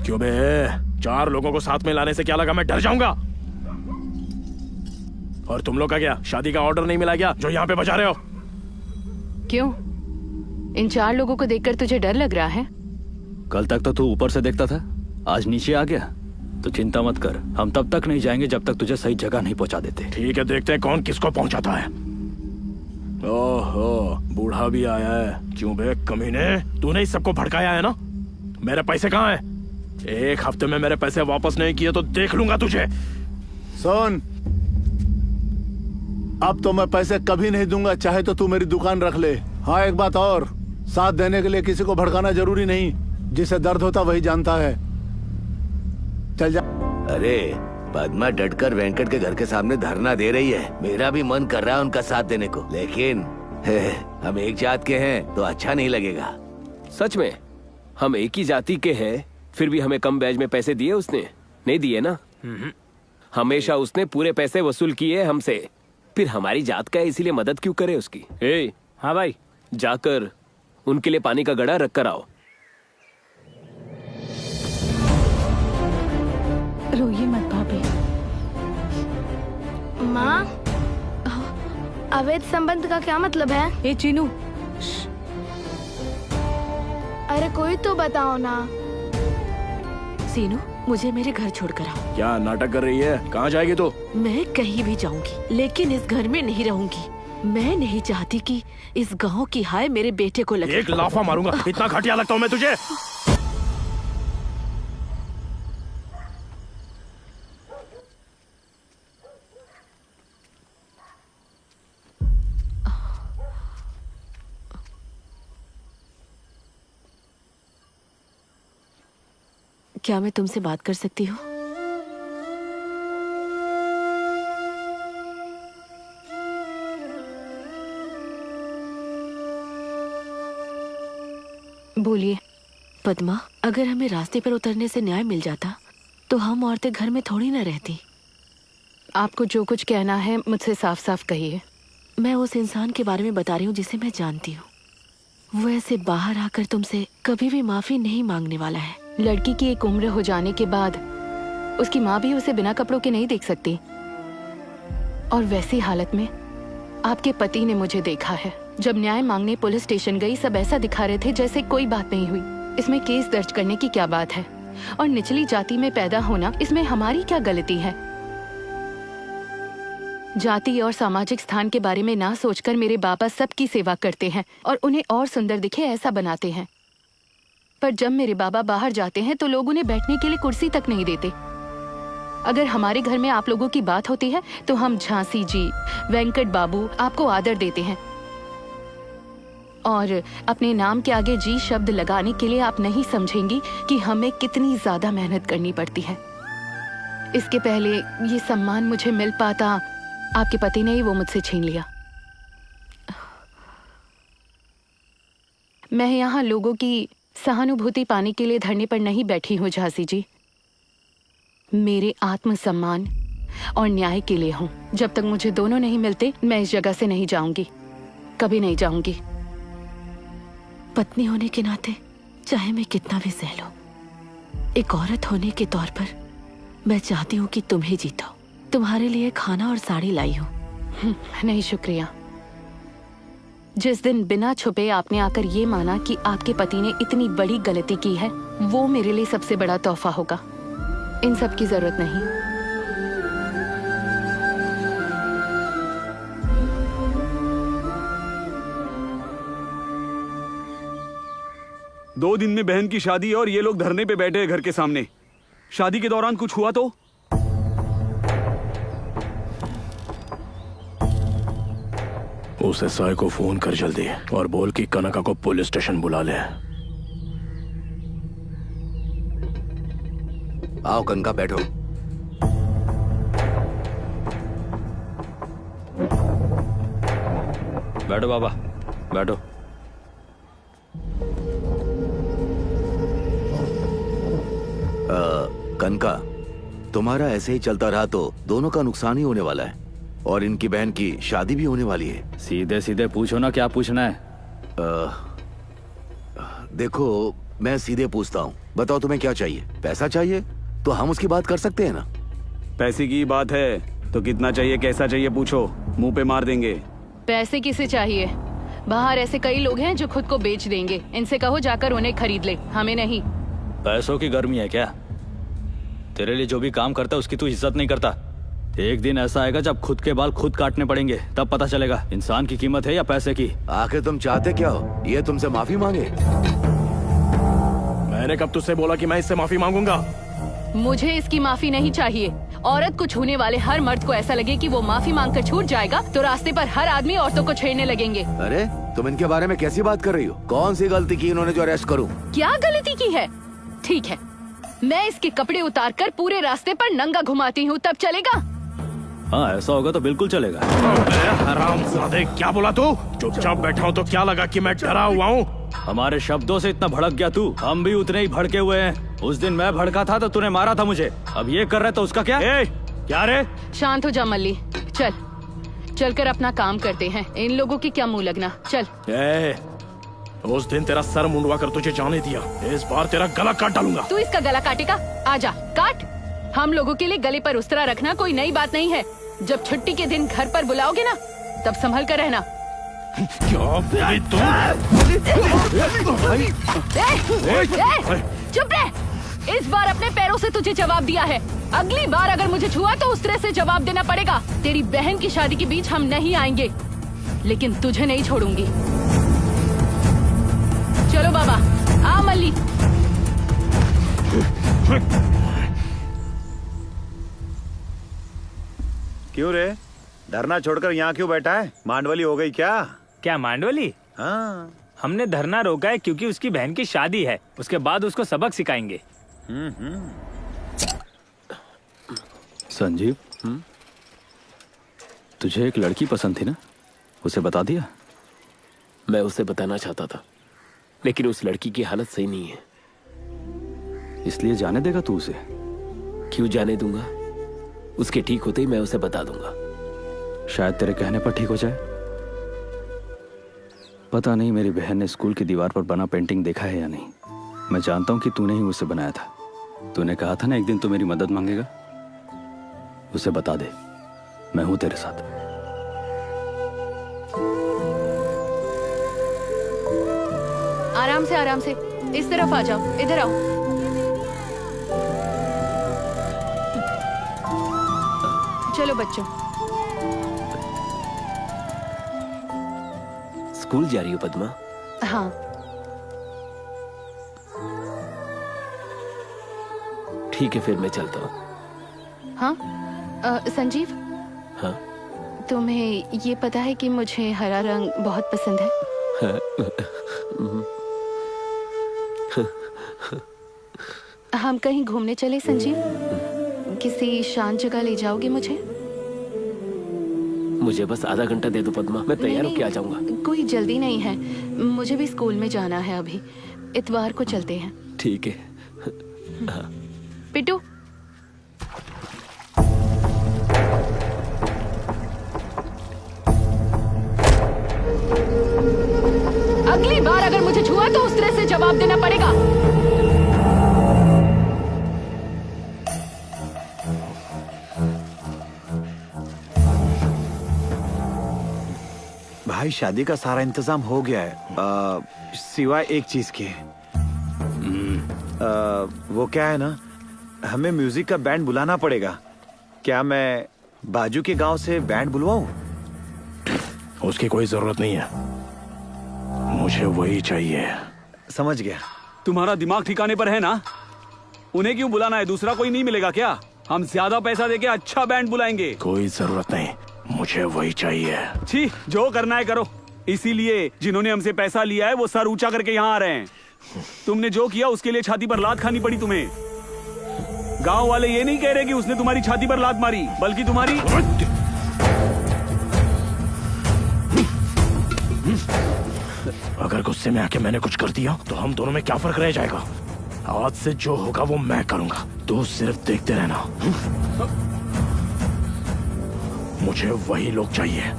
क्यों बे? 4 लोगों को साथ में लाने से क्या लगा मैं डर जाऊंगा? और तुम लोग का क्या शादी का ऑर्डर नहीं मिला क्या जो यहाँ पे बजा रहे हो? क्यों? इन 4 लोगों को देखकर तुझे डर लग रहा है? कल तक तो तू ऊपर से देखता था, आज नीचे आ गया। तो चिंता मत कर, हम तब तक नहीं जाएंगे जब तक तुझे सही जगह नहीं पहुंचा देते। ठीक है, देखते हैं कौन किसको पहुंचाता है। ओहो, बूढ़ा भी आया है। क्यों बे कमीने, तूने ही सबको भड़काया है ना? मेरे पैसे कहाँ हैं? 1 हफ्ते में मेरे पैसे वापस नहीं किए तो देख लूंगा तुझे। सुन, अब तो मैं पैसे कभी नहीं दूंगा, चाहे तो तू मेरी दुकान रख ले। हाँ, एक बात और, साथ देने के लिए किसी को भड़काना जरूरी नहीं, जिसे दर्द होता वही जानता है। चल जा। अरे पद्मा डटकर वेंकट के घर के सामने धरना दे रही है। मेरा भी मन कर रहा है उनका साथ देने को, लेकिन हम एक जात के हैं तो अच्छा नहीं लगेगा। सच में हम एक ही जाति के हैं, फिर भी हमें कम ब्याज में पैसे दिए उसने? नहीं दिए ना। हमेशा उसने पूरे पैसे वसूल किए हमसे, फिर हमारी जात का है इसीलिए मदद क्यों करे उसकी? हाँ भाई, जाकर उनके लिए पानी का गड़ा रख कर आओ। रोइए मत भाभी। माँ, अवैध संबंध का क्या मतलब है? ए चीनू, अरे कोई तो बताओ ना। सीनू, मुझे मेरे घर छोड़कर आओ। क्या नाटक कर रही है? कहाँ जाएगी तू? मैं कहीं भी जाऊंगी, लेकिन इस घर में नहीं रहूंगी। मैं नहीं चाहती कि इस गांव की हाय मेरे बेटे को लगे। एक लाफा मारूंगा, इतना घटिया लगता हूँ मैं तुझे? क्या मैं तुमसे बात कर सकती हूँ? बोलिए। पद्मा, अगर हमें रास्ते पर उतरने से न्याय मिल जाता तो हम औरतें घर में थोड़ी ना रहती। आपको जो कुछ कहना है मुझसे साफ साफ कहिए। मैं उस इंसान के बारे में बता रही हूँ जिसे मैं जानती हूँ। वो ऐसे बाहर आकर तुमसे कभी भी माफी नहीं मांगने वाला है। लड़की की एक उम्र हो जाने के बाद उसकी माँ भी उसे बिना कपड़ों के नहीं देख सकती, और वैसी हालत में आपके पति ने मुझे देखा है। जब न्याय मांगने पुलिस स्टेशन गई, सब ऐसा दिखा रहे थे जैसे कोई बात नहीं हुई। इसमें केस दर्ज करने की क्या बात है? और निचली जाति में पैदा होना, इसमें हमारी क्या गलती है? जाति और सामाजिक स्थान के बारे में ना सोचकर मेरे बाबा सबकी सेवा करते हैं और उन्हें और सुंदर दिखे ऐसा बनाते हैं। पर जब मेरे बाबा बाहर जाते हैं तो लोग उन्हें बैठने के लिए कुर्सी तक नहीं देते। अगर हमारे घर में आप लोगों की बात होती है तो हम झांसी जी, वेंकट बाबू आपको आदर देते हैं, और अपने नाम के आगे जी शब्द लगाने के लिए आप नहीं समझेंगी कि हमें कितनी ज्यादा मेहनत करनी पड़ती है। इसके पहले ये सम्मान मुझे मिल पाता, आपके पति ने ही वो मुझसे छीन लिया। मैं यहाँ लोगों की सहानुभूति पाने के लिए धरने पर नहीं बैठी हूँ झांसी जी, मेरे आत्मसम्मान और न्याय के लिए हूँ। जब तक मुझे दोनों नहीं मिलते मैं इस जगह से नहीं जाऊंगी, कभी नहीं जाऊंगी। पत्नी होने के नाते चाहे मैं कितना भी सह लूं, एक औरत होने के तौर पर मैं चाहती हूँ कि तुम ही जीतो। तुम्हारे लिए खाना और साड़ी लाई हूँ। नहीं शुक्रिया। जिस दिन बिना छुपे आपने आकर ये माना कि आपके पति ने इतनी बड़ी गलती की है, वो मेरे लिए सबसे बड़ा तोहफा होगा। इन सब की जरूरत नहीं। 2 दिन में बहन की शादी और ये लोग धरने पे बैठे हैं घर के सामने। शादी के दौरान कुछ हुआ तो? उस एसआई को फोन कर जल्दी और बोल कि कनका को पुलिस स्टेशन बुला ले। आओ कनका, बैठो। बैठो बाबा, बैठो। कनका, तुम्हारा ऐसे ही चलता रहा तो दोनों का नुकसान ही होने वाला है, और इनकी बहन की शादी भी होने वाली है। सीधे सीधे पूछो ना, क्या पूछना है? देखो, मैं सीधे पूछता हूँ, बताओ तुम्हें क्या चाहिए? पैसा चाहिए तो हम उसकी बात कर सकते हैं ना। पैसे की बात है तो कितना चाहिए, कैसा चाहिए पूछो, मुंह पे मार देंगे। पैसे किसे चाहिए? बाहर ऐसे कई लोग हैं जो खुद को बेच देंगे, इनसे कहो जाकर उन्हें खरीद ले, हमें नहीं। पैसों की गर्मी है क्या? तेरे लिए जो भी काम करता है उसकी तू इज्जत नहीं करता। एक दिन ऐसा आएगा जब खुद के बाल खुद काटने पड़ेंगे, तब पता चलेगा इंसान की कीमत है या पैसे की। आखिर तुम चाहते क्या हो? ये तुमसे माफी मांगे? मैंने कब तुझसे बोला कि मैं इससे माफी मांगूंगा? मुझे इसकी माफी नहीं चाहिए। औरत को छूने वाले हर मर्द को ऐसा लगे कि वो माफी मांगकर छूट जाएगा तो रास्ते पर हर आदमी औरतों को छेड़ने लगेंगे। अरे तुम इनके बारे में कैसी बात कर रही हो? कौन सी गलती की इन्होंने जो अरेस्ट करूं? क्या गलती की है? ठीक है, मैं इसके कपड़े उतारकर पूरे रास्ते पर नंगा घुमाती हूँ, तब चलेगा? हाँ, ऐसा होगा तो बिल्कुल चलेगा। हरामजादे, क्या बोला तू? चुपचाप बैठा हूँ तो क्या लगा कि मैं डरा हुआ हूँ? हमारे शब्दों से इतना भड़क गया तू? हम भी उतने ही भड़के हुए हैं। उस दिन मैं भड़का था तो तूने मारा था मुझे, अब ये कर रहे तो उसका क्या? क्या रे? शांत हो जा मल्ली, चल चलकर अपना काम करते हैं। इन लोगों की क्या मुंह लगना, चल। उस दिन तेरा सर मुंडवा कर तुझे जाने दिया, इस बार तेरा गला काट डालूंगा। तू इसका गला काटेगा? आजा काट। हम लोगों के लिए गले पर उस्तरा रखना कोई नई बात नहीं है। जब छुट्टी के दिन घर पर बुलाओगे ना, तब संभल कर रहना। चुप रह, इस बार अपने पैरों से तुझे जवाब दिया है। अगली बार अगर मुझे छुआ तो उस तरह से जवाब देना पड़ेगा। तेरी बहन की शादी के बीच हम नहीं आएंगे, लेकिन तुझे नहीं छोड़ूंगी। चलो बाबा, आ मल्ली। क्यों रे, धरना छोड़कर यहाँ क्यों बैठा है? मांडवली हो गई क्या? क्या मांडवली? हाँ, हमने धरना रोका है क्योंकि उसकी बहन की शादी है, उसके बाद उसको सबक सिखाएंगे। संजीव, तुझे एक लड़की पसंद थी ना, उसे बता दिया? मैं उसे बताना चाहता था, लेकिन उस लड़की की हालत सही नहीं है। इसलिए जाने देगा तू उसे? क्यों जाने दूंगा? उसके ठीक होते ही मैं उसे बता दूंगा। शायद तेरे कहने पर ठीक हो जाए। पता नहीं मेरी बहन ने स्कूल की दीवार पर बना पेंटिंग देखा है या नहीं। मैं जानता हूं कि तूने ही उसे बनाया था। तूने कहा था ना एक दिन तू मेरी मदद मांगेगा। उसे बता दे, मैं हूं तेरे साथ। आराम से, आराम से, इस तरफ आ जाओ, इधर आओ। चलो बच्चों। स्कूल जा रही हो पद्मा? हाँ। ठीक है, फिर मैं चलता हूँ। हाँ संजीव, हाँ तुम्हें ये पता है कि मुझे हरा रंग बहुत पसंद है? हम कहीं घूमने चले संजीव? किसी शांत जगह ले जाओगे मुझे? मुझे बस आधा घंटा दे दो पद्मा, मैं तैयार होके आ जाऊंगा। कोई जल्दी नहीं है, मुझे भी स्कूल में जाना है अभी। इतवार को चलते हैं। ठीक है। हाँ। पिट्टू, अगली बार अगर मुझे छुआ तो उस तरह से जवाब देना पड़ेगा। भाई शादी का सारा इंतजाम हो गया है, सिवाय एक चीज के। वो क्या है ना, हमें म्यूजिक का बैंड बुलाना पड़ेगा। क्या मैं बाजू के गांव से बैंड बुलवाऊं? उसकी कोई जरूरत नहीं है, मुझे वही चाहिए। समझ गया। तुम्हारा दिमाग ठिकाने पर है ना? उन्हें क्यों बुलाना है? दूसरा कोई नहीं मिलेगा क्या? हम ज्यादा पैसा देके अच्छा बैंड बुलाएंगे। कोई जरूरत नहीं, मुझे वही चाहिए। छी, जो करना है करो। इसीलिए जिन्होंने हमसे पैसा लिया है वो सर ऊंचा करके यहाँ आ रहे हैं। तुमने जो किया उसके लिए छाती पर लात खानी पड़ी तुम्हें। गांव वाले ये नहीं कह रहे कि उसने तुम्हारी छाती पर लात मारी, बल्कि तुम्हारी। अगर गुस्से में आके मैंने कुछ कर दिया तो हम दोनों में क्या फर्क रह जाएगा? आज से जो होगा वो मैं करूंगा, तू सिर्फ देखते रहना। मुझे वही लोग चाहिए।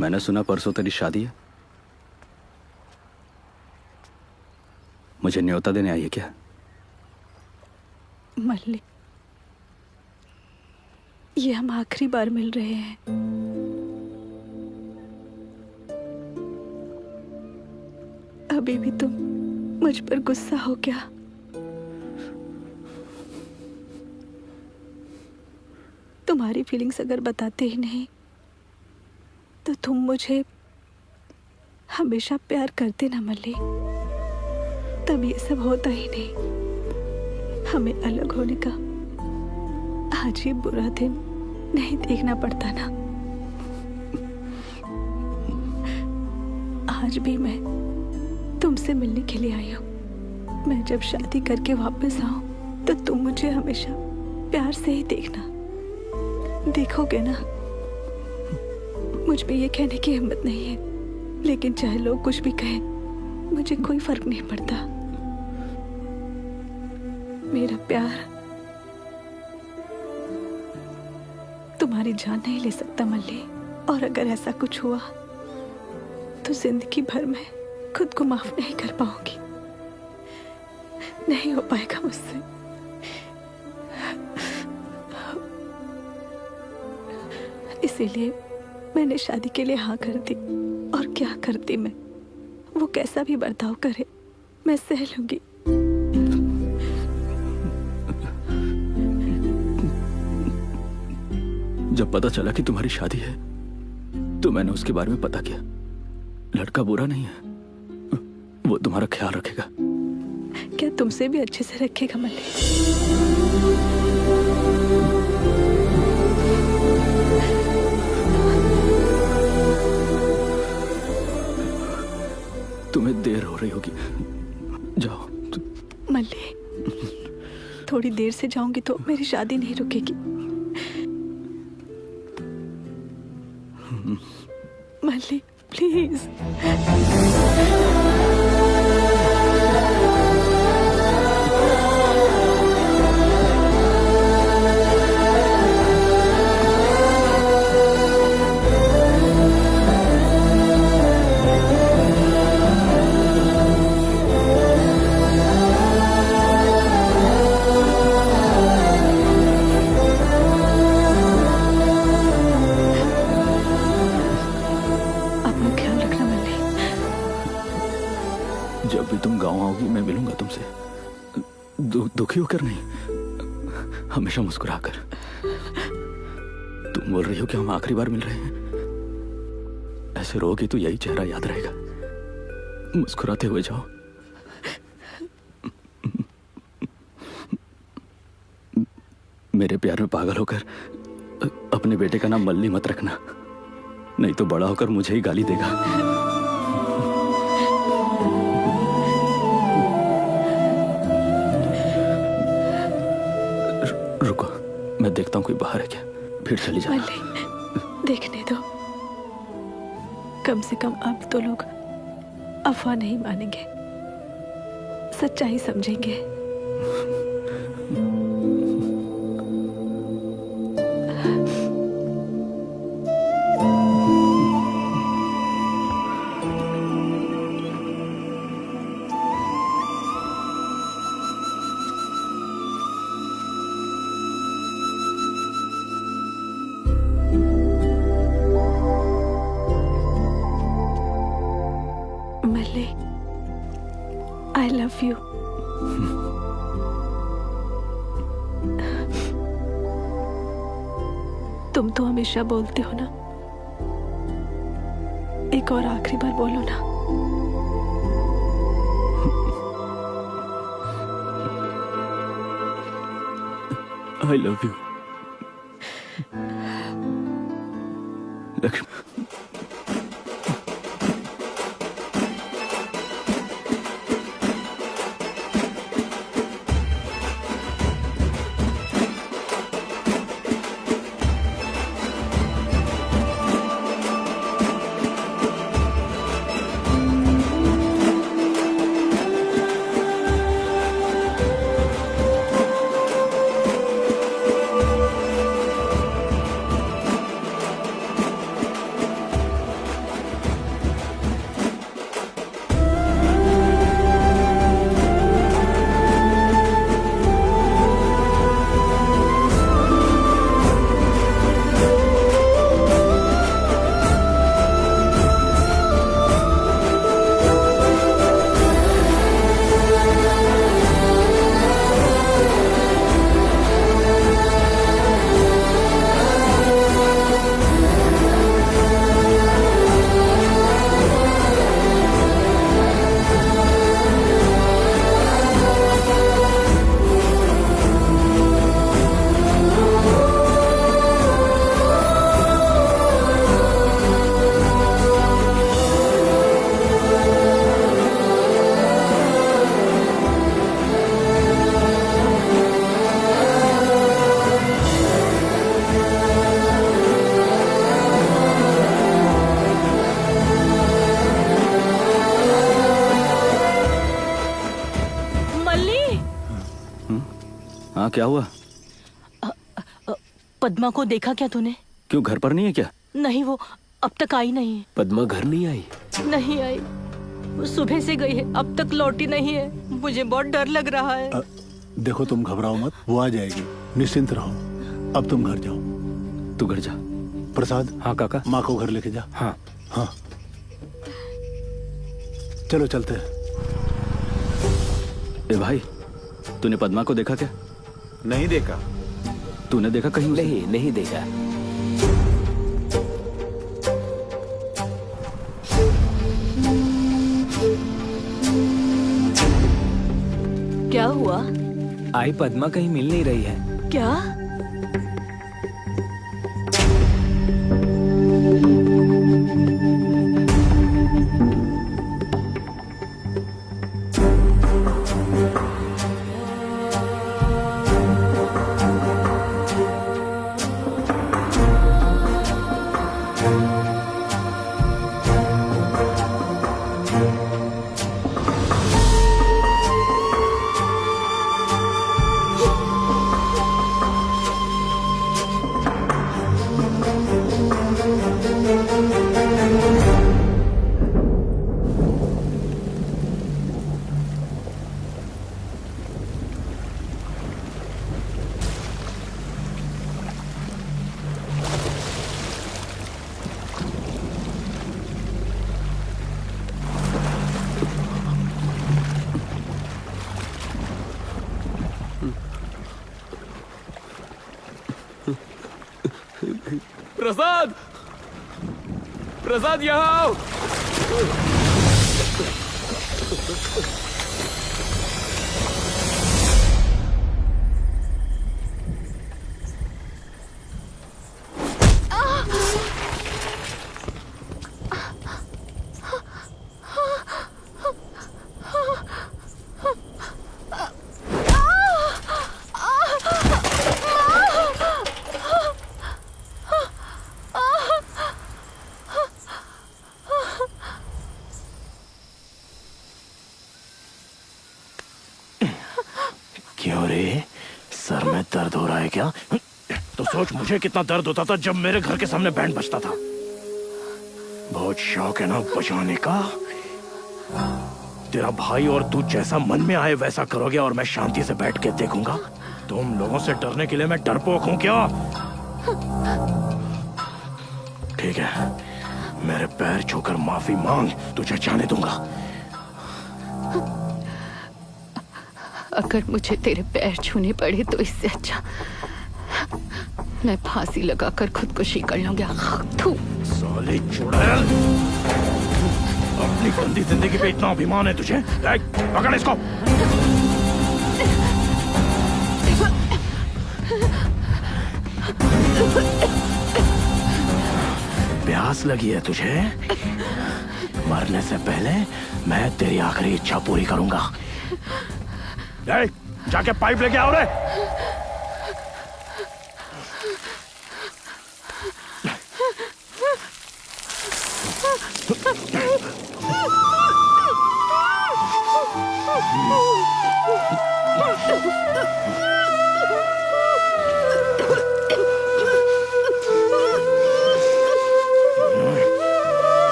मैंने सुना परसों तेरी शादी है। मुझे न्योता देने आई है क्या? मल्लिक, ये हम आखिरी बार मिल रहे हैं। अभी भी तुम मुझ पर गुस्सा हो क्या? तुम्हारी फीलिंग्स अगर बताते ही नहीं तो तुम मुझे हमेशा प्यार करते ना मल्लिक, तब ये सब होता ही नहीं। हमें अलग होने का आज ये बुरा दिन नहीं देखना पड़ता ना। आज भी मैं तुमसे मिलने के लिए आई हूँ। मैं जब शादी करके वापस आऊं तो तुम मुझे हमेशा प्यार से ही देखना, देखोगे ना। मुझ में ये कहने की हिम्मत नहीं है, लेकिन चाहे लोग कुछ भी कहें मुझे कोई फर्क नहीं पड़ता। मेरा प्यार तुम्हारी जान नहीं ले सकता मल्ली, और अगर ऐसा कुछ हुआ तो जिंदगी भर में खुद को माफ नहीं कर पाऊंगी। नहीं हो पाएगा मुझसे। इसीलिए मैंने शादी के लिए हाँ कर दी। और क्या करती मैं, वो कैसा भी बर्ताव करे मैं सह लूंगी। जब पता चला कि तुम्हारी शादी है तो मैंने उसके बारे में पता किया। लड़का बुरा नहीं है, वो तुम्हारा ख्याल रखेगा। क्या तुमसे भी अच्छे से रखेगा मल्लिक? तुम्हें देर हो रही होगी, जाओ। मल्ली, थोड़ी देर से जाऊंगी तो मेरी शादी नहीं रुकेगी। मल्ली प्लीज। दुखी होकर नहीं, हमेशा मुस्कुराकर। तुम बोल रही हो कि हम आखिरी बार मिल रहे हैं? ऐसे रहोगी तो यही चेहरा याद रहेगा। मुस्कुराते हुए जाओ। मेरे प्यार में पागल होकर अपने बेटे का नाम मल्ली मत रखना, नहीं तो बड़ा होकर मुझे ही गाली देगा। रुको, मैं देखता हूँ कोई बाहर है क्या, फिर चली जाना। देखने दो, कम से कम अब तो लोग अफवाह नहीं मानेंगे, सच्चाई समझेंगे। मल्ली, I love you. तुम तो हमेशा बोलते हो ना, एक और आखिरी बार बोलो ना। I love you. लक्ष्मी। हाँ, क्या हुआ? पद्मा को देखा क्या तूने? क्यों, घर पर नहीं है क्या? नहीं, वो अब तक आई नहीं है। पद्मा घर नहीं आई? नहीं आई, वो सुबह से गई है, अब तक लौटी नहीं है। मुझे बहुत डर लग रहा है। देखो, तुम घबराओ मत, वो आ जाएगी, निश्चिंत रहो। अब तुम घर जाओ। तू घर जा। प्रसाद। हाँ काका। माँ को घर लेके जा। हाँ हाँ, चलो चलते हैं। ए भाई, तूने पद्मा को देखा क्या? नहीं देखा। तूने देखा कहीं? नहीं देखा। क्या हुआ? आई पद्मा कहीं मिल नहीं रही है। क्या? प्रसाद, प्रसाद यहाँ आओ। क्यों रे, सर में दर्द हो रहा है क्या? तो सोच मुझे कितना दर्द होता था जब मेरे घर के सामने बैंड बजता था। बहुत शौक है ना बजाने का। तेरा भाई और तू जैसा मन में आए वैसा करोगे और मैं शांति से बैठ के देखूंगा। तुम लोगों से डरने के लिए मैं डरपोक हूं क्या? ठीक है, मेरे पैर छूकर माफी मांग, तुझे जाने दूंगा। अगर मुझे तेरे पैर छूने पड़े तो इससे अच्छा मैं फांसी लगाकर खुदकुशी कर लूंगा। थू। साले चुड़ैल, अपनी गंदी जिंदगी पे इतना अभिमान है तुझे? पकड़ इसको। प्यास लगी है तुझे? मरने से पहले मैं तेरी आखिरी इच्छा पूरी करूंगा। जाके पाइप लेके आओ रे।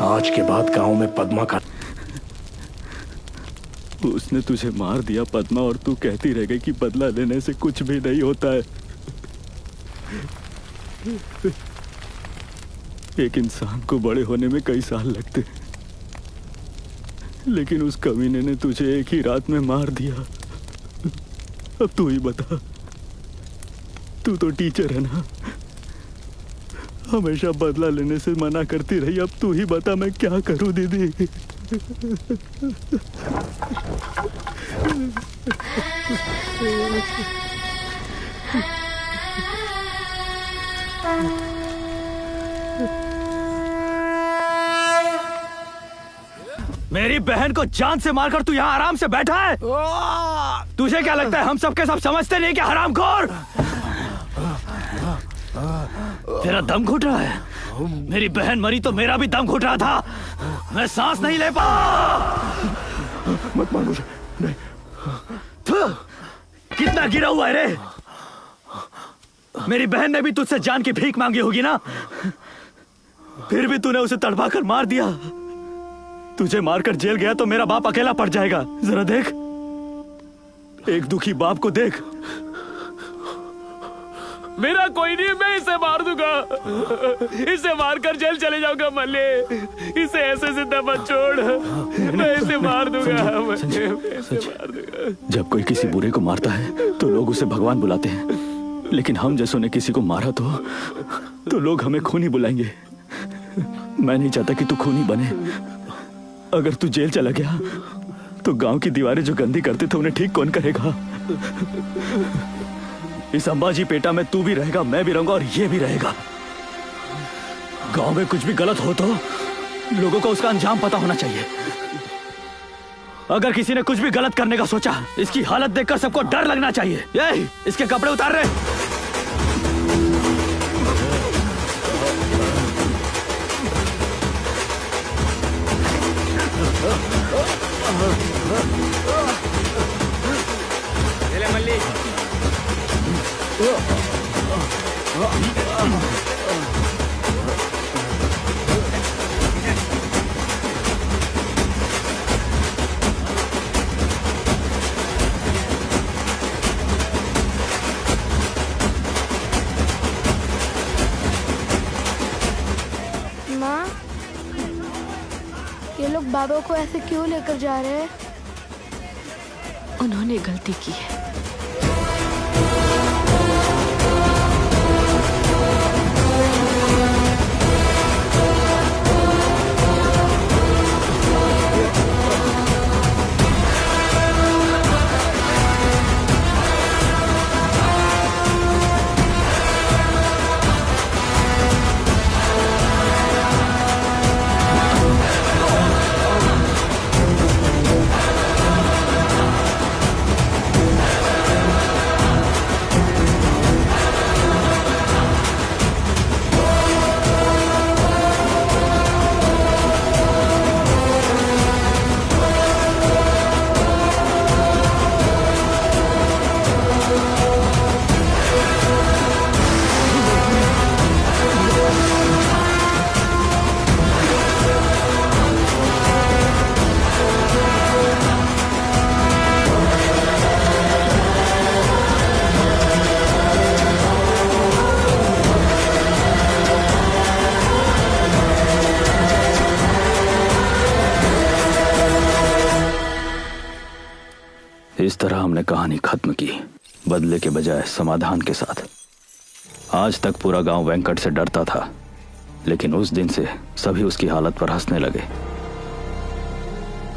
आज के बाद गांव में पद्मा का उसने तुझे मार दिया पद्मा, और तू कहती रह गई कि बदला लेने से कुछ भी नहीं होता है। एक इंसान को बड़े होने में कई साल लगते हैं, लेकिन उस कमीने ने तुझे एक ही रात में मार दिया। अब तू ही बता, तू तो टीचर है ना, हमेशा बदला लेने से मना करती रही। अब तू ही बता मैं क्या करूं दीदी। मेरी बहन को जान से मारकर तू यहाँ आराम से बैठा है? तुझे क्या लगता है हम सबके सब समझते नहीं कि हरामखोर? तेरा दम घुट रहा है। मेरी बहन मरी तो मेरा भी दम घुट रहा था। मैं सांस नहीं ले पा। मत मार मुझे। नहीं। कितना गिरा हुआ है रे? मेरी बहन ने भी तुझसे जान की भीख मांगी होगी ना, फिर भी तूने उसे तड़पा कर मार दिया। तुझे मारकर जेल गया तो मेरा बाप अकेला पड़ जाएगा। जरा देख, एक दुखी बाप को देख। मेरा कोई नहीं, मैं इसे मार दूंगा। इसे मारकर जेल चले जाऊंगा मल्ले। इसे ऐसे जिंदा मत छोड़। मैं इसे मार दूंगा। जब कोई किसी बुरे को मारता है तो लोग उसे भगवान बुलाते हैं, लेकिन हम जैसों ने किसी को मारा तो लोग हमें खूनी बुलाएंगे। मैं नहीं चाहता कि तू खूनी बने। अगर तू जेल चला गया तो गांव की दीवारें जो गंदी करते थे उन्हें ठीक कौन करेगा? इस अंबाजी पेटा में तू भी रहेगा, मैं भी रहूंगा और ये भी रहेगा। गांव में कुछ भी गलत हो तो लोगों को उसका अंजाम पता होना चाहिए। अगर किसी ने कुछ भी गलत करने का सोचा, इसकी हालत देखकर सबको डर लगना चाहिए। ये इसके कपड़े उतार रहे। मल्ली। माँ, ये लोग बाबा को ऐसे क्यों लेकर जा रहे हैं? उन्होंने गलती की है। इस तरह हमने कहानी खत्म की, बदले के बजाय समाधान के साथ। आज तक पूरा गांव वेंकट से डरता था, लेकिन उस दिन से सभी उसकी हालत पर हंसने लगे।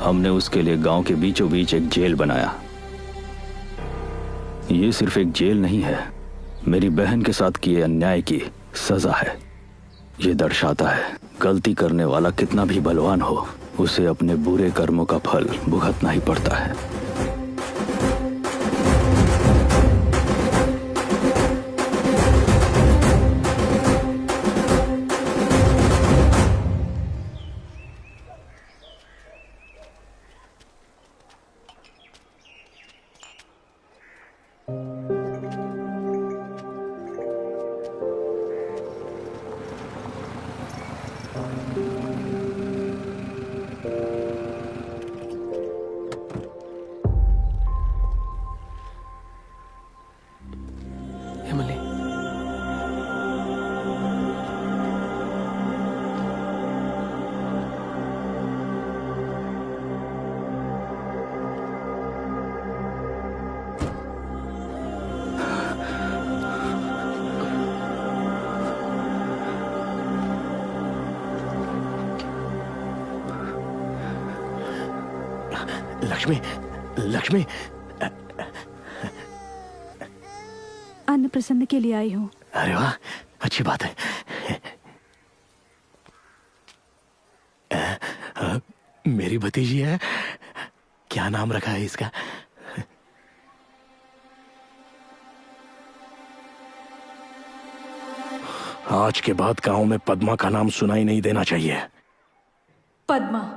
हमने उसके लिए गांव के बीचों बीच एक जेल बनाया। ये सिर्फ एक जेल नहीं है, मेरी बहन के साथ किए अन्याय की सजा है। ये दर्शाता है गलती करने वाला कितना भी बलवान हो, उसे अपने बुरे कर्मों का फल भुगतना ही पड़ता है। लक्ष्मी, लक्ष्मी, अन्न प्रसन्न के लिए आई हूँ। अरे वाह, अच्छी बात है। मेरी भतीजी है, क्या नाम रखा है इसका? आज के बाद गांव में पद्मा का नाम सुनाई नहीं देना चाहिए। पद्मा।